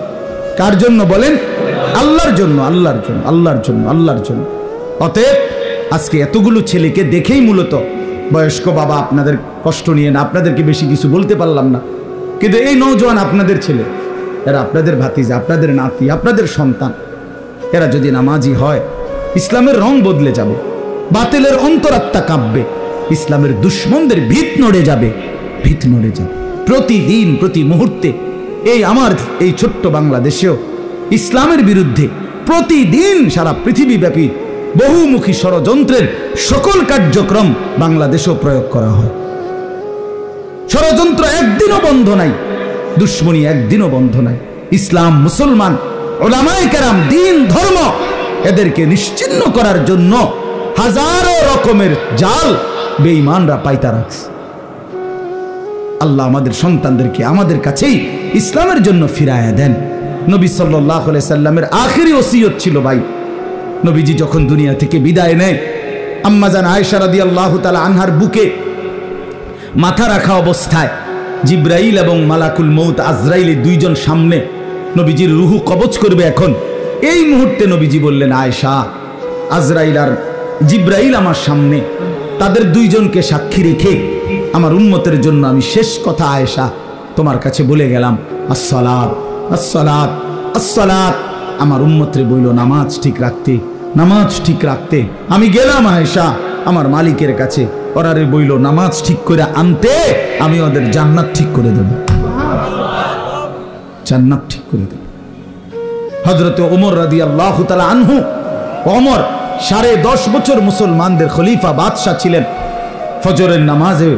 কার জন্য বলেন? আল্লাহর জন্য, আল্লাহর জন্য, আল্লাহর জন্য, আল্লাহর জন্য। অতএব আজকে এতগুলো ছেলেকে দেখেই মূলত বয়স্ক বাবা আপনাদের কষ্ট নিয়ে না, আপনাদেরকে বেশি কিছু বলতে পারলাম না, কিন্তু এই নওজোয়ান আপনাদের ছেলে, এরা আপনাদের ভাতিজা, আপনাদের নাতি, আপনাদের সন্তান। এরা যদি নামাজি হয় ইসলামের রং বদলে যাবে, বাতিলের অন্তরাত্মা কাঁপবে, ইসলামের দুশ্মনদের ভিত নড়ে যাবে, ভিত নড়ে যাবে। প্রতিদিন প্রতি মুহূর্তে এই আমার এই ছোট্ট বাংলাদেশেও ইসলামের বিরুদ্ধে প্রতিদিন সারা পৃথিবীব্যাপী বহুমুখী ষড়যন্ত্রের সকল কার্যক্রম বাংলাদেশেও প্রয়োগ করা হয়। ষড়যন্ত্র একদিনও বন্ধ নাই, দুশ্মনী একদিনও বন্ধ নাই। ইসলাম, মুসলমান, উলামায়ে কেরাম, দিন, ধর্ম, এদেরকে নিশ্চিহ্ন করার জন্য হাজারো রকমের জাল বেঈমানরা পাইতা রাখছে। আল্লাহ আমাদের সন্তানদেরকে আমাদের কাছেই ইসলামের জন্য ফিরায়া দেন। নবী সাল্লাল্লাহু আলাইহি সাল্লামের আখেরি ওসিয়ত ছিল ভাই, নবীজি যখন দুনিয়া থেকে বিদায় নেয়, আম্মা জান আয়েশা রাদিয়াল্লাহু তাআলা আনহার বুকে মাথা রাখা অবস্থায় জিব্রাইল এবং মালাকুল মউত আজরাইল দুইজন সামনে, নবীজির রুহু কবজ করবে এখন। এই মুহূর্তে নবীজি বললেন, আয়েশা, আজরাইল আর জিব্রাইল আমার সামনে, তাদের দুইজনকে সাক্ষী রেখে আমার উম্মতের জন্য আমি শেষ কথা আয়েশা তোমার কাছে বলে গেলাম, আসসালাত, আসসালাত, আসসালাত। আমার উম্মতরে বইল নামাজ ঠিক রাখতে, নামাজ ঠিক রাখতে। আমি গেলাম আয়েশা আমার মালিকের কাছে, ওরারে বইল নামাজ ঠিক করে আনতে, আমি ওদের জান্নাত ঠিক করে দেব, জান্নাত ঠিক করে দেব। হযরতে ওমর রাদিয়াল্লাহু তাআলা আনহু, ওমর 10.5 বছর মুসলমানদের খলিফা বাদশাহ ছিলেন। ফজরের নামাজে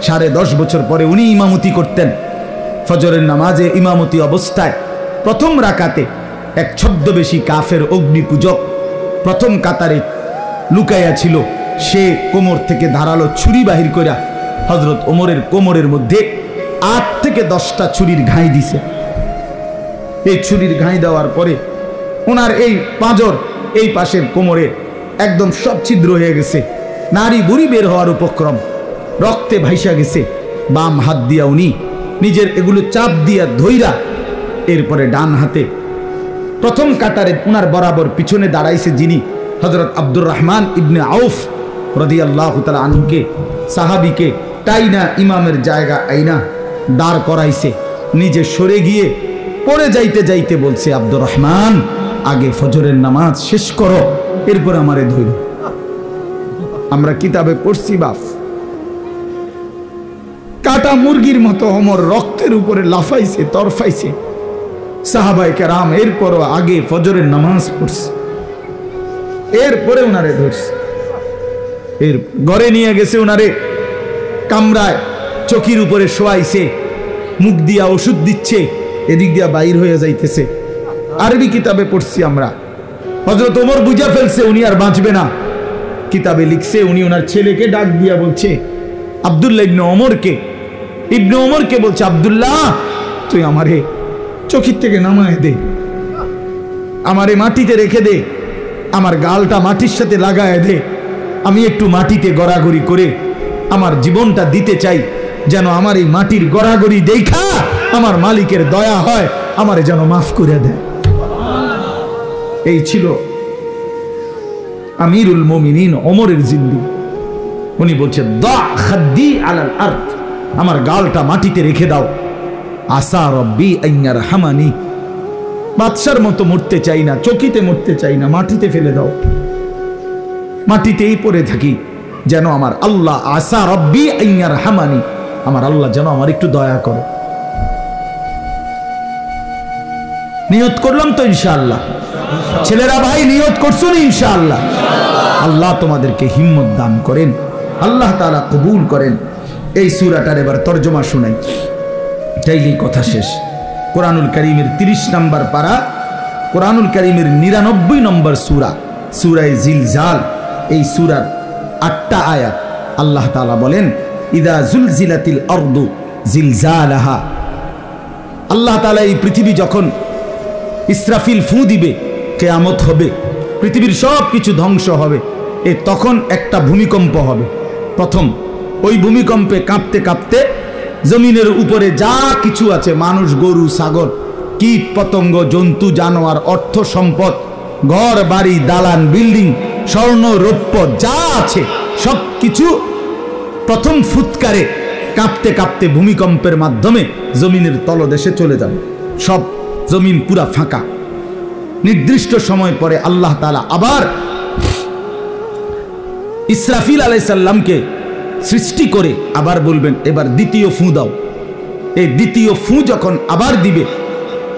10.5 বছর পরে উনি ইমামতি করতেন। ফজরের নামাজে ইমামতি অবস্থায় প্রথম রাকাতে এক ছদ্মবেশী কাফের অগ্নিপূজক প্রথম কাতারে লুকাইয়া ছিল। সে কোমর থেকে ধারালো ছুরি বাহির কইরা হযরত ওমরের কোমরের মধ্যে 8 থেকে 10টা ছুরির ঘাই দিছে। এই ছুরির ঘাই দেওয়ার পরে ওনার এই পাঁজর, এই পাশের কোমরে একদম সব ছিদ্র হয়ে গেছে। নারী বুড়ি বের হওয়ার উপক্রম, রক্তে ভাইসা গেছে। বাম হাত দিয়া উনি নিজের এগুলো চাপ দিয়া ধইরা এরপরে ডান হাতে প্রথম কাতারে উনার বরাবর পিছনে দাঁড়াইছে যিনি, হযরত আব্দুর রহমান ইবনে আউফ রাদিয়াল্লাহু তাআলা আনহুকে, সাহাবীকে টাইনা ইমামের জায়গা আইনা দাঁড় করাইছে। নিজে সরে গিয়ে পড়ে যাইতে যাইতে বলছে, আব্দুর রহমান, আগে ফজরের নামাজ শেষ করো, এরপর আমারে ধইর। আমরা কিতাবে পড়ছি বাপ, কাটা মুরগির মতো ওমর রক্তের উপরে লাফাইছে, তরফাইছে। সাহাবায়ে কেরাম এরপরও আগে ফজরের নামাজ পড়ছে, এরপরে উনারে ধরছে। এর ঘরে নিয়ে গেছে, উনারে কামরায় চকির উপরে শোয়াইছে, মুখ দিয়া ওষুধ দিচ্ছে, এদিক দিয়া বাইর হয়ে যাইতেছে। আরবি কিতাবে পড়ছি আমরা, হযরত ওমর বুঝা ফেলছে উনি আর বাঁচবে না। কিতাবে লিখছে উনি ওনার ছেলেকে ডাক দিয়া বলছে, আব্দুল্লাহ ইবনে ওমরকে বলছে, আব্দুল্লাহ, তুই আমারে চকির থেকে নামায় দে, আমারে মাটিতে রেখে দে, আমার গালটা মাটির সাথে লাগায় দে, আমি একটু মাটিতে গড়াগড়ি করে আমার জীবনটা দিতে চাই, যেন আমার এই মাটির গড়াগড়ি দেখা আমার মালিকের দয়া হয়, আমারে যেন মাফ করে দেয়। এই ছিল আমিরুল মুমিনিন ওমরের জিন্দেগি। উনি বলছে, দা খাদ্দি আলাল আরদ, আমার গালটা মাটিতে রেখে দাও, আসা রব্বি আন ইয়ারহামানি, বাদশার মতো মরতে চাই না, চকিতে মরতে চাই না, মাটিতে ফেলে দাও, মাটিতেই পড়ে থাকি, যেন আমার আল্লাহ, আসা রব্বি আন ইয়ারহামানি, আমার আল্লাহ যেন আমার একটু দয়া করে। নিয়ত করলাম তো ইনশাআল্লাহ, ছেলেরা ভাই নিয়ত করছো না ইনশাআল্লাহ? আল্লাহ তোমাদেরকে হিম্মত দান করেন, আল্লাহ তাআলা কবুল করেন। এই সূরাটার এবার তরজমা শুনাই, তাইলেই কথা শেষ। কোরআনুল কারীমের 30 নম্বর পারা, কোরআনুল কারীমের 99 নম্বর সূরা, সূরা জিলজাল। এই সূরার 8টা আয়াত। আল্লাহ তাআলা বলেন, ইদা জুলজিলাতিল আরদু জিলজালাহা। আল্লাহ তাআলা এই পৃথিবী যখন ইসরাফিল ফু দিবে, কিয়ামত হবে, পৃথিবীর সব কিছু ধ্বংস হবে, তখন একটা ভূমিকম্প হবে। প্রথম ওই ভূমিকম্পে কাঁপতে কাঁপতে জমিনের উপরে যা কিছু আছে, মানুষ, গরু, ছাগল, কীট পতঙ্গ, জন্তু, জানোয়ার, অর্থ সম্পদ, ঘর বাড়ি, দালান, বিল্ডিং, স্বর্ণ রৌপ্য যা আছে সব কিছু প্রথম ফুৎকারে কাঁপতে কাঁপতে ভূমিকম্পের মাধ্যমে জমিনের তলদেশে চলে যাবে। সব জমিন পুরা ফাঁকা। নির্দিষ্ট সময় পরে আল্লাহ তাআলা আবার ইসরাফিল আলাইহিস সালামকে সৃষ্টি করে আবার বলবেন, এবার দ্বিতীয় ফু দাও। এই দ্বিতীয় ফু যখন আবার দিবে,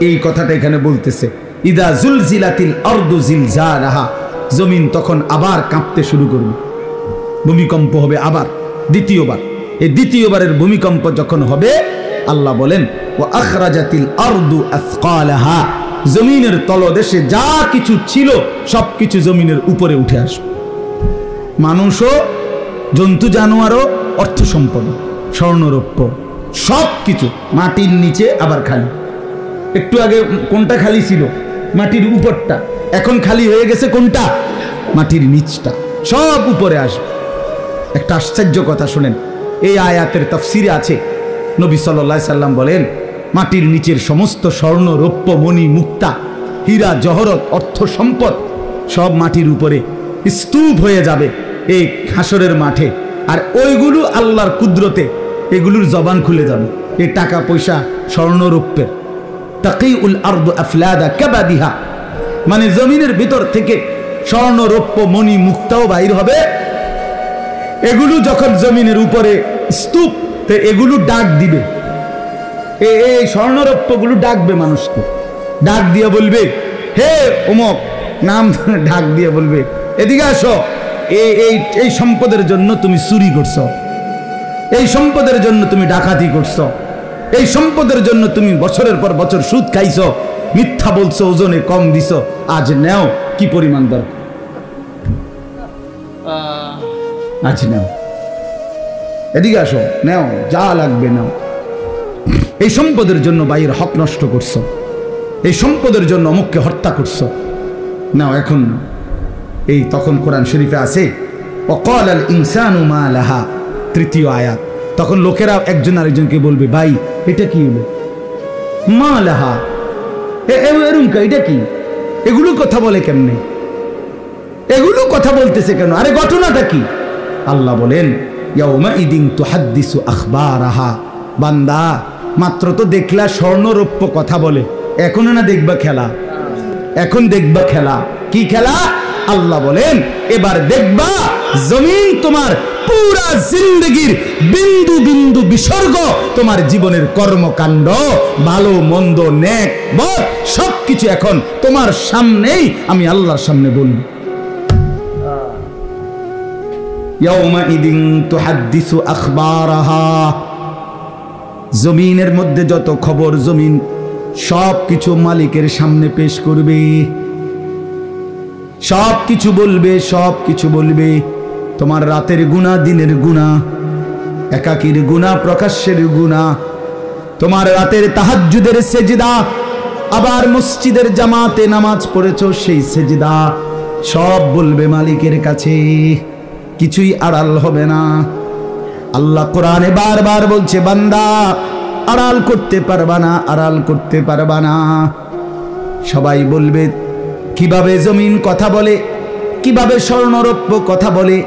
এই কথাটা এখানে বলতেছে, ইদা জুলজিলাতিল আরদু জিলজালাহা, জমিন তখন আবার কাঁপতে শুরু করবে, ভূমিকম্প হবে আবার দ্বিতীয়বার। এই দ্বিতীয়বারের ভূমিকম্প যখন হবে, আল্লাহ বলেন, ওয়া আখরাজাতিল আরদু আসকালাহা, জমিনের তলদেশে যা কিছু ছিল সবকিছু জমিনের উপরে উঠে আসবে। মানুষও, জন্তু জানোয়ারও, অর্থ সম্পদ, স্বর্ণরৌপ্য সব কিছু মাটির নিচে আবার খালি। একটু আগে কোনটা খালি ছিল? মাটির উপরটা। এখন খালি হয়ে গেছে কোনটা? মাটির নিচটা। সব উপরে আসবে। একটা আশ্চর্য কথা শুনেন, এই আয়াতের তাফসিরে আছে, নবী সাল্লাল্লাহু আলাইহি সাল্লাম বলেন, মাটির নিচের সমস্ত স্বর্ণ রৌপ্য মণি মুক্তা হীরা জহরত অর্থ সম্পদ সব মাটির উপরে স্তূপ হয়ে যাবে এই হাসরের মাঠে। আর ওইগুলো আল্লাহর কুদরতে এগুলোর জবান খুলে যাবে। এই টাকা পয়সা স্বর্ণ রৌপ্যের তাকিউল আরদু আফলাদা কাবাদিহা, মানে জমিনের ভিতর থেকে স্বর্ণ রৌপ্য মণি মুক্তাও বাইর হবে। এগুলো যখন জমিনের উপরে স্তূপ, এগুলো ডাক দিবে, এই স্বর্ণরৌপ্যগুলো ডাকবে মানুষকে, ডাক দিয়ে বলবে, হে অমুক, নাম ডাক দিয়ে বলবে, এদিকে আসো, এই সম্পদের জন্য তুমি চুরি করছো, এই সম্পদের জন্য তুমি ডাকাতি করছো, এই সম্পদের জন্য তুমি বছরের পর বছর সুদ খাইছো, মিথ্যা বলছো, ওজনে কম দিছো, আজ নেও কি পরিমাণ দরকার, আজ নেও, এদিকে আসো, নেও যা লাগবে নাও। এই সম্পদের জন্য ভাইয়ের হক নষ্ট করছো, এই সম্পদের জন্য অমুককে হত্যা করছো, নাও এখন নাও। এই তখন কোরআন শরীফে আছে, ওয়াকাল আল ইনসানু মা লাহা, তৃতীয় আয়াত। তখন লোকেরা একজন আরেকজনকে বলবে, ভাই এটা কি হলো? মা লাহা, এরুমকা, এটা কি? এগুলো কথা বলে কেমনে? এগুলো কথা বলতেছে কেন? আরে ঘটনাটা কি? আল্লাহ বলেন, ইয়াউমাইদিন তুহাদ্দিসু আখবারাহা। বান্দা, মাত্র তো দেখলা স্বর্ণরৌপ্য কথা বলে, এখনো না দেখবা খেলা? এখন দেখবা খেলা। কি খেলা? আল্লাহ বলেন, এবার দেখবা জমিন তোমার পুরা জিন্দগির বিন্দু বিন্দু বিসর্গ, তোমার জীবনের কর্মকাণ্ড, ভালো মন্দ, নেক বদ, সবকিছু এখন তোমার সামনেই আমি আল্লাহর সামনে বলবো। ইয়াউমাইদিন তুহাদ্দিসু আখবারাহা। জমিনের মধ্যে যত খবর, জমিন সব কিছু মালিকের সামনে পেশ করবে, সব কিছু বলবে, সব কিছু বলবে। তোমার রাতের গুনাহ, দিনের গুনাহ, একাকীর গুনাহ, প্রকাশ্যের গুনাহ, তোমার রাতের তাহাজ্জুদের সেজদা, আবার মসজিদের জামাতে নামাজ পড়েছো সেই সেজদা, সব বলবে মালিকের কাছে, কিছুই আড়াল হবে না। আল্লাহ কোরআনে বারবার বলছে, বান্দা আড়াল করতে পারবা না, আড়াল করতে পারবা না। সবাই বলবে কিভাবে জমিন কথা বলে, কিভাবে স্বর্ণরৌপ্য কথা বলে।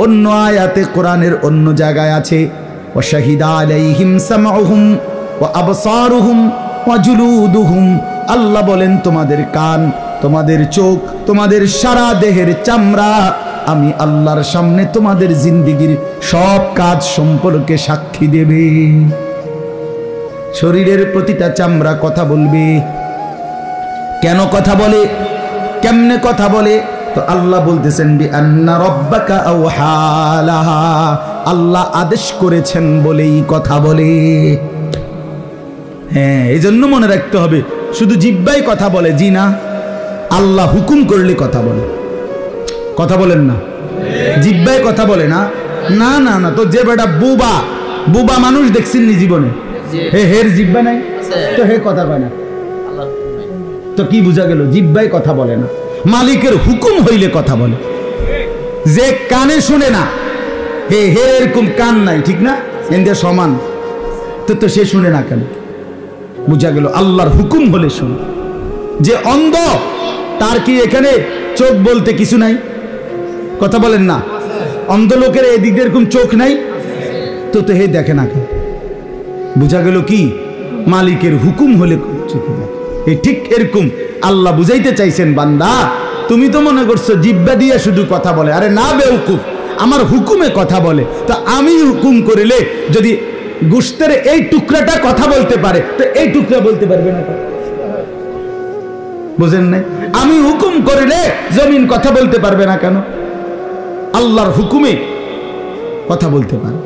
অন্য আয়াতে কোরআনের অন্য জায়গায় আছে, ওয়াশাহিদা আলাইহিম সামউহুম ওয়া আবসারুহুম ওয়া জুলুদুহুম। আল্লাহ বলেন, তোমাদের কান, তোমাদের চোখ, তোমাদের সারা দেহের চামড়া আমি আল্লাহর সামনে তোমাদের জিন্দেগির সব কাজ সম্পর্কে সাক্ষী দেবে। শরীরের প্রতিটা চামড়া কথা বলবে। কেন কথা বলে, কেমনে কথা বলে? তো আল্লাহ বলতেছেন, বিআন্না রাব্বাকা আওহা লাহা, আল্লাহ আদেশ করেছেন বলেই কথা বলে। হ্যাঁ, এই জন্য মনে রাখতে হবে, শুধু জিহ্বায় কথা বলে জি না, আল্লাহ হুকুম করলে কথা বলে। কথা বলেন না? জিহ্বায় কথা বলে না, না না না। তো যে বেটা বুবা, বুবা মানুষ দেখছেন নি জীবনে? হের জিহ্বা নাই তো হে কথা কয় না, তো কি বুঝা গেল? জিহ্বায় কথা বলে না, মালিকের হুকুম হইলে কথা বলে। যে কানে শুনে না, হে হে এরকম কান নাই, ঠিক না? এনদে সমান, তো সে শুনে না কেন? বুঝা গেল আল্লাহর হুকুম হলে শুনে। যে অন্ধ, তার কি এখানে চোখ বলতে কিছু নাই? কথা বলেন না? অন্ধ লোকের এদিক দিয়ে এরকম চোখ নাই, তো হে দেখে না কেন? বুঝা গেল কি? মালিকের হুকুম হলে চোখে দেখে। এই ঠিক এরকম আল্লাহ বুঝাইতে চাইছেন, বান্দা তুমি তো মনে করছো জিহ্বা দিয়ে শুধু কথা বলে। আরে না বেউকুফ, আমার হুকুমে কথা বলে। তো আমি হুকুম করিলে যদি গোশতের এই টুকরাটা কথা বলতে পারে, তো এই টুকরা বলতে পারবে না? বুঝেন নাই? আমি হুকুম করিলে জমিন কথা বলতে পারবে না কেন? আল্লাহর হুকুমে কথা বলতে পারে।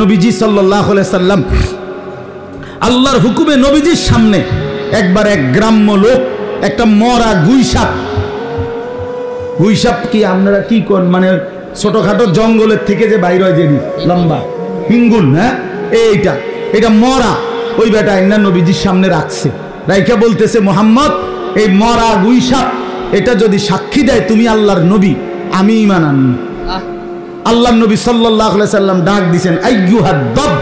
নবীজি সাল্লাল্লাহু আলাইহি সাল্লাম আল্লাহর হুকুমে নবীজির সামনে একবার এক গ্রাম্য লোক একটা মরা গুইসাপ, গুইসাপ কি আপনারা কি কোন মানে ছোটখাটো জঙ্গলের থেকে যে বাইর হয়, যে লম্বা হিঙ্গুল, হ্যাঁ এইটা মরা, ওই বেটা একটা নবীজির সামনে রাখছে, রাইখা বলতেছে, মুহাম্মদ এই মরা গুইসাপ এটা যদি সাক্ষী দেয় তুমি আল্লাহর নবী, আমি ঈমান আনবো। আল্লাহর নবী সাল্লাল্লাহু আলাইহি সাল্লাম ডাক দিবেন, আইয়ুহাদ দাব।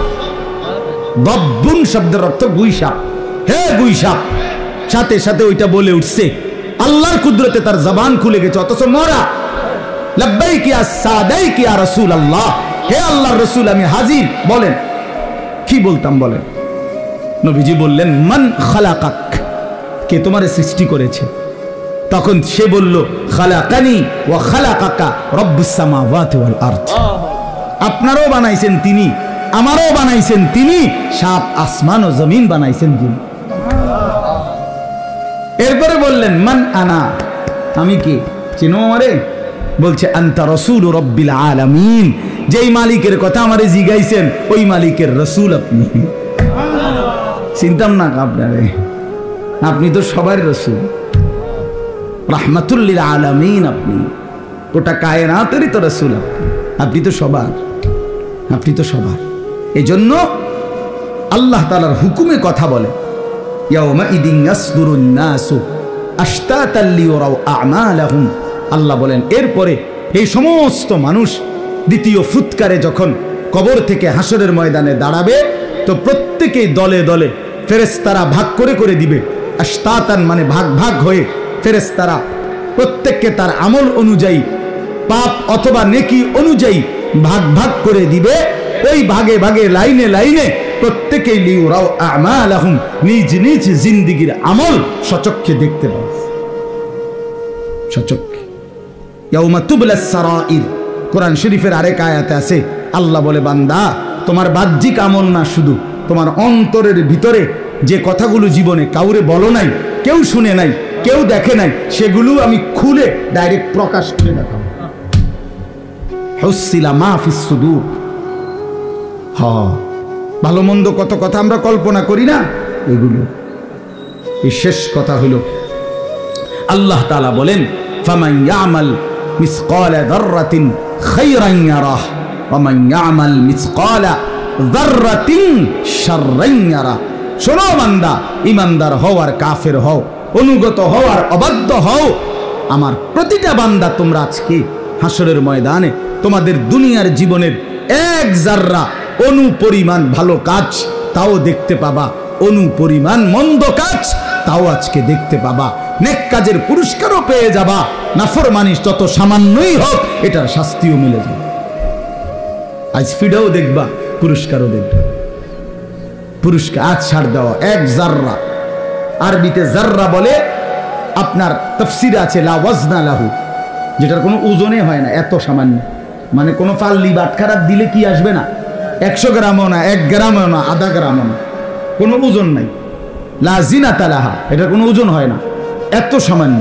দাব্বুন শব্দের অর্থ গুইসাপ, হে গুইসাপ। সাথে সাথে ওইটা বলে উঠছে, আল্লাহর কুদরতে তার জবান খুলে গেছে, অথচ মরা। লাব্বাইক ইয়া সাদাইক ইয়া রাসূলুল্লাহ, হে আল্লাহর রাসূল আমি হাজির, বলেন কি বলতাম বলেন। নবীজি বললেন, মান খালাকাক, কে তোমারে সৃষ্টি করেছে? তখন সে বলল, খালাকানি ওয়া খালাকাকা রব্বুস সামাওয়াতি ওয়াল আরদ। আপনারও বানাইছেন তিনি, আমারও বানাইছেন তিনি, সাত আসমান ও জমিন বানাইছেন তিনি। এরপরে বললেন, মান আনা, আমি কে? চিনো আমারে? বলছে, আনতা রাসূল রব্বিল আলামিন, যেই মালিকের কথা আমারে জিগাইছেন ওই মালিকের রাসূল আপনি। চিনতাম না আপনারে, আপনি তো সবার রাসূল, রাহমাতুল লিল আলামিন, আপনি গোটা কায়নাতেরই তো রাসূল, আপনি তো সবার, আপনি তো সবার। এজন্য আল্লাহ তাআলার হুকুমে কথা বলে। ইয়াউমাইদিন ইয়াসদুরুন নাসু আশতাতাল লিয়ারাউ আমালাহুম, আল্লাহ বলেন এরপরে এই সমস্ত মানুষ দ্বিতীয় ফুৎকারে যখন কবর থেকে হাসরের ময়দানে দাঁড়াবে তো প্রত্যেকেই দলে দলে ফেরেশতারা ভাগ করে করে দিবে। আশতাতান মানে ভাগ ভাগ হয়ে ফেরেশতারা প্রত্যেককে তার আমল অনুযায়ী, পাপ অথবা নেকি অনুযায়ী ভাগ ভাগ করে দিবে। ওই ভাগে ভাগে লাইনে লাইনে প্রত্যেকেই লিউরাও আমালাহুম, নিজ নিজ জিন্দেগীর আমল সচক্ষে দেখতে পাবে। সচক্ষে ইয়াউমা তুবলাস সারাইর, কোরআন শরীফের আরেক আয়াতে আছে, আল্লাহ বলে বান্দা তোমার বাহ্যিক আমল না, শুধু তোমার অন্তরের ভিতরে যে কথাগুলো জীবনে কাউরে বলো নাই, কেউ শুনে নাই, কেউ দেখে নাই, সেগুলো আমি খুলে ডাইরেক্ট প্রকাশ করে দেখাবো। হুসিলা মা ফিস সুদূর। ভালো মন্দ কত কথা আমরা কল্পনা করি না, এগুলো। এই শেষ কথা হলো আল্লাহ তাআলা বলেন ফামান ইয়ামাল মিসকালা যাররাতিন খায়রান ইয়ারাহ ওয়া মান ইয়ামাল মিসকালা যাররাতিন শাররান ইয়ারাহ। শোনো বান্দা, ইমানদার হও আর কাফের হও, অনুগত হও আর অবাধ্য হও, আমার প্রতিটা বান্দা তোমরা আজকে হাসরের ময়দানে তোমাদের দুনিয়ার জীবনের এক জাররা অনুপরিমাণ ভালো কাজ তাও দেখতে পাবা, অনুপরিমাণ মন্দ কাজ তাও আজকে দেখতে পাবা। নেক কাজের পুরস্কারও পেয়ে যাবা, নাফরমানি যত সামান্যই হোক এটার শাস্তিও মিলে যাবে। আজ ফিডাও দেখবা, পুরস্কারও দেখবা। পুরস্কার আজ ছাড় দেওয়া এক জাররা, আরবিতে জাররা বলে, আপনার তাফসিরে আছে লা ওয়াজনা লাহু, যেটার কোনো ওজনে হয় না, এত সামান্য, মানে কোনো পাল্লি বাটখারা দিলে কি আসবে না, 100 গ্রামও না, 1 গ্রামও না, আধা গ্রামও না, কোনো ওজন নাই। লা জিনাতা লাহা, এটার কোনো ওজন হয় না, এত সামান্য।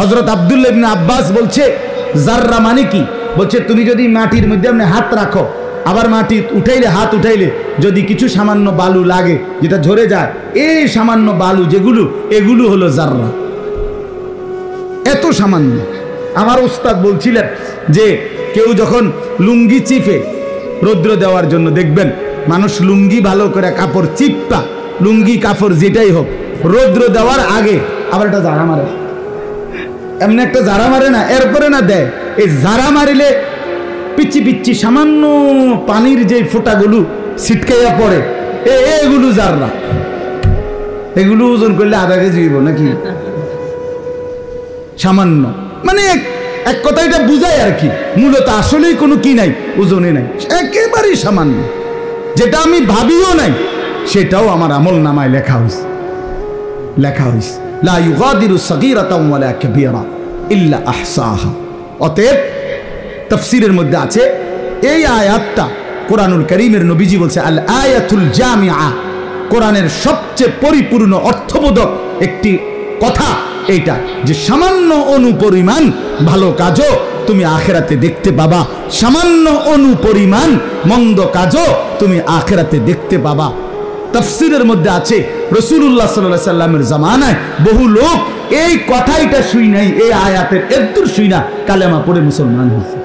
হযরত আব্দুল্লাহ ইবনে আব্বাস বলছে জাররা মানে কি, বলছে তুমি যদি মাটির মধ্যে আপনি হাত রাখো, আবার মাটি উঠাইলে, হাত উঠাইলে যদি কিছু সামান্য বালু লাগে যেটা ঝরে যায়, এই সামান্য বালু যেগুলো, এগুলো হলো জাররা, এত সামান্য। আমার উস্তাদ বলছিলেন যে কেউ যখন লুঙ্গি চিপে রৌদ্র দেওয়ার জন্য, দেখবেন মানুষ লুঙ্গি ভালো করে কাপড় চিপা, লুঙ্গি কাপড় যেটাই হোক, রৌদ্র দেওয়ার আগে আবার একটা জারা মারে, এমনি একটা জারা মারে না, এরপরে না দেয়। এই জারা মারিলে পিচ্ছি পিচ্ছি সামান্য পানির যে ফোঁটাগুলো ছিটকাইয়া পড়ে, এগুলো জাররা, এগুলো ওজন করলে আধা কেজি হইব নাকি, সামান্য। মানে এক কথা এটা বুঝায় আর কি, মূলত আসলেই কোনো কি নাই, ওজনে নাই, একেবারেই সামান্য। যেটা আমি ভাবিও নাই সেটাও আমার আমল নামায় লেখা হইছে, লেখা হইছে। লা ইউগাদিরু সাগীরাতাও ওয়ালা কাবীরা ইল্লা আহসাহা। অতএব তাফসীরের মধ্যে আছে এই আয়াতটা, কোরআনুল কারীমের নবীজি বলছে আল আয়াতুল জামিআ, কোরআনের সবচেয়ে পরিপূর্ণ অর্থবোধক একটি কথা এইটা, যে সামান্য অনুপরিমাণ ভালো কাজও তুমি আখিরাতে দেখতে পাবা, সামান্য অনুপরিমাণ মন্দ কাজও তুমি আখিরাতে দেখতে পাবা। তাফসীরের মধ্যে আছে রাসূলুল্লাহ সাল্লাল্লাহু আলাইহি সাল্লামের জামানায় বহু লোক এই কথাইটা শুই নাই, এই আয়াতের এদ্দুর শুই না, কালেমা পড়ে মুসলমান হয়েছে।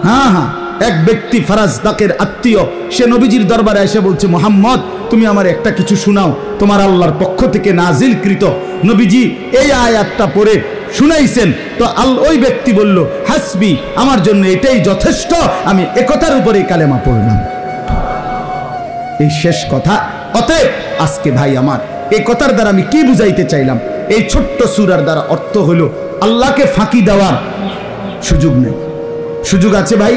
হ্যাঁ হ্যাঁ, এক ব্যক্তি ফারাজদাকের আত্মীয়, সে নবীজির দরবারে এসে বলছে মুহাম্মদ তুমি আমার একটা কিছু শোনাও, তোমার আল্লাহর পক্ষ থেকে নাজিলকৃত। নবীজি এই আয়াতটা পড়ে শুনাইছেন, তো ওই ব্যক্তি বলল হাসবি, আমার জন্য এটাই যথেষ্ট, আমি একথার উপরে কালেমা পড়লাম। এই শেষ কথা। অতএব আজকে ভাই আমার, এই কথার দ্বারা আমি কি বুঝাইতে চাইলাম, এই ছোট্ট সূরার দ্বারা অর্থ হলো আল্লাহকে ফাঁকি দেওয়ার সুযোগ নেই। সুযোগ আছে ভাই,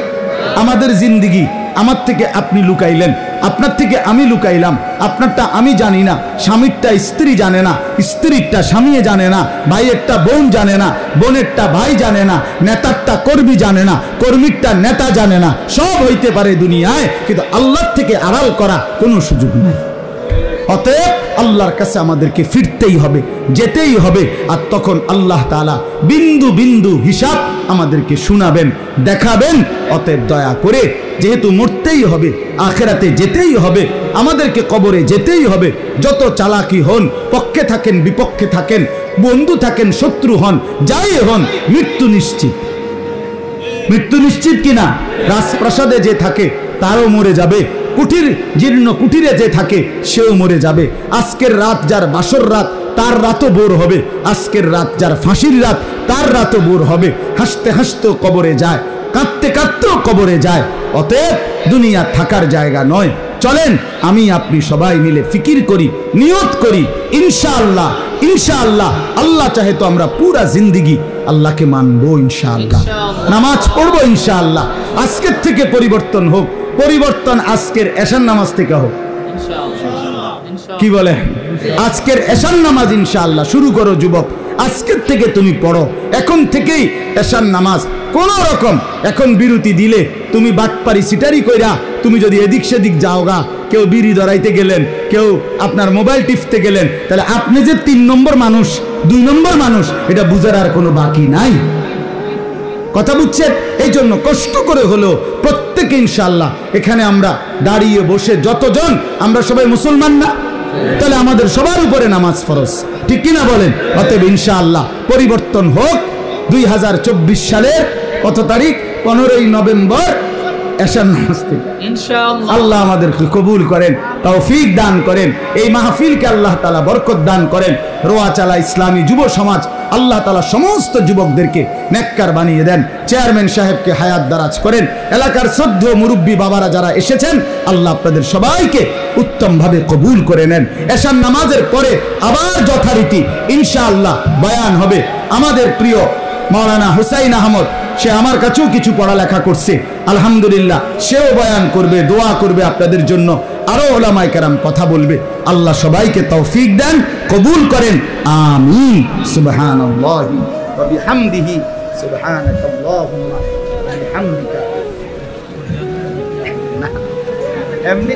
আমাদের জিন্দেগি আমার থেকে আপনি লুকাইলেন, আপনার থেকে আমি লুকাইলাম, আপনারটা আমি জানি না, স্বামীরটা স্ত্রী জানে না, স্ত্রীরটা স্বামী জানে না, ভাইয়েরটা বোন জানে না, বোনেরটা ভাই জানে না, নেতারটা কর্মী জানে না, কর্মীরটা নেতা জানে না। সব হইতে পারে দুনিয়ায়, কিন্তু আল্লাহর থেকে আড়াল করা কোনো সুযোগ নেই। অতএব আল্লাহর কাছে আমাদেরকে ফিরতেই হবে, যেতেই হবে। আর তখন আল্লাহ তাআলা বিন্দু বিন্দু হিসাব আমাদেরকে শোনাবেন, দেখাবেন। অতএব দয়া করে, যেহেতু মরতেই হবে, আখিরাতে যেতেই হবে, আমাদেরকে কবরে যেতেই হবে, যত চালাকি হন, পক্ষে থাকেন বিপক্ষে থাকেন, বন্ধু থাকেন শত্রু হন, যাই হন, মৃত্যু নিশ্চিত। মৃত্যু নিশ্চিত কিনা? রাজপ্রাসাদে যে থাকে তারও মরে যাবে, কুটির জীর্ণ কুটিরে যে থাকে সেও মরে যাবে। আজকের রাত যার বাসর রাত, তার রাতও বোর হবে, আজকের রাত যার ফাঁসির রাত তার রাতও বোর হবে। হাসতে হাসতেও কবরে যায়, কাঁদতে কাঁদতেও কবরে যায়। অতএব দুনিয়া থাকার জায়গা নয়। চলেন আমি আপনি সবাই মিলে ফিকির করি, নিয়ত করি, ইনশাআল্লাহ ইনশাআল্লাহ আল্লাহ চাহে তো আমরা পুরা জিন্দিগি আল্লাহকে মানবো ইনশাআল্লাহ, নামাজ পড়বো ইনশাআল্লাহ। আজকের থেকে পরিবর্তন হোক, পরিবর্তন আজকের এশার নামাজ থেকে হোক। কি বলে? আজকের এশার নামাজ ইনশাআল্লাহ শুরু করো যুবক, আজকের থেকে তুমি পড়ো, এখন থেকেই এশার নামাজ। কোন রকম এখন বিরতি দিলে তুমি বাটপারি সিটারি কইরা তুমি যদি এদিক সেদিক যাওগা, কেউ বিড়ি ধরাইতে গেলেন, কেউ আপনার মোবাইল টিপতে গেলেন, তাহলে আপনি যে 3 নম্বর মানুষ, 2 নম্বর মানুষ, এটা বুঝার আর কোনো বাকি নাই। কথা বুঝছেন? এই জন্য কষ্ট করে হলো প্রত্যেকে ইনশাআল্লাহ এখানে আমরা দাঁড়িয়ে বসে যতজন আমরা সবাই মুসলমান না, তাহলে আমাদের সবার উপরে নামাজ ফরজ, ঠিক কিনা বলেন? অতএব ইনশাআল্লাহ পরিবর্তন হোক। 2024 সালের কত তারিখ? 15ই নভেম্বর এশার নামাজ থেকে ইনশাআল্লাহ আল্লাহ আমাদেরকে কবুল করেন, তৌফিক দান করেন, এই মাহফিলকে আল্লাহ তাআলা বরকত দান করেন। রোয়াচালা ইসলামী যুব সমাজ আল্লাহ তাআলা সমস্ত যুবকদেরকে নেককার বানিয়ে দেন। চেয়ারম্যান সাহেবকে হায়াত দারাজ করেন। এলাকার শ্রদ্ধ মুরব্বী বাবারা যারা এসেছেন আল্লাহ আপনাদের সবাইকে উত্তমভাবে কবুল করে নেন। এশার নামাজের পরে আবার যথারীতি ইনশাআল্লাহ বয়ান হবে। আমাদের প্রিয় মাওলানা হুসাইন আহমদ, সে আমার কাছেও কিছু পড়ালেখা করছে, আলহামদুলিল্লাহ, সেও বয়ান করবে, দোয়া করবে আপনাদের জন্য। আরো ওলামায়ে কেরাম কথা বলবে। আল্লাহ সবাইকে তৌফিক দেন, কবুল করেন, আমিন। সুবহানাল্লাহি ওয়া বিহামদিহি, সুবহানাকাল্লাহুম্মা ওয়া বিহামদিকা। এমনি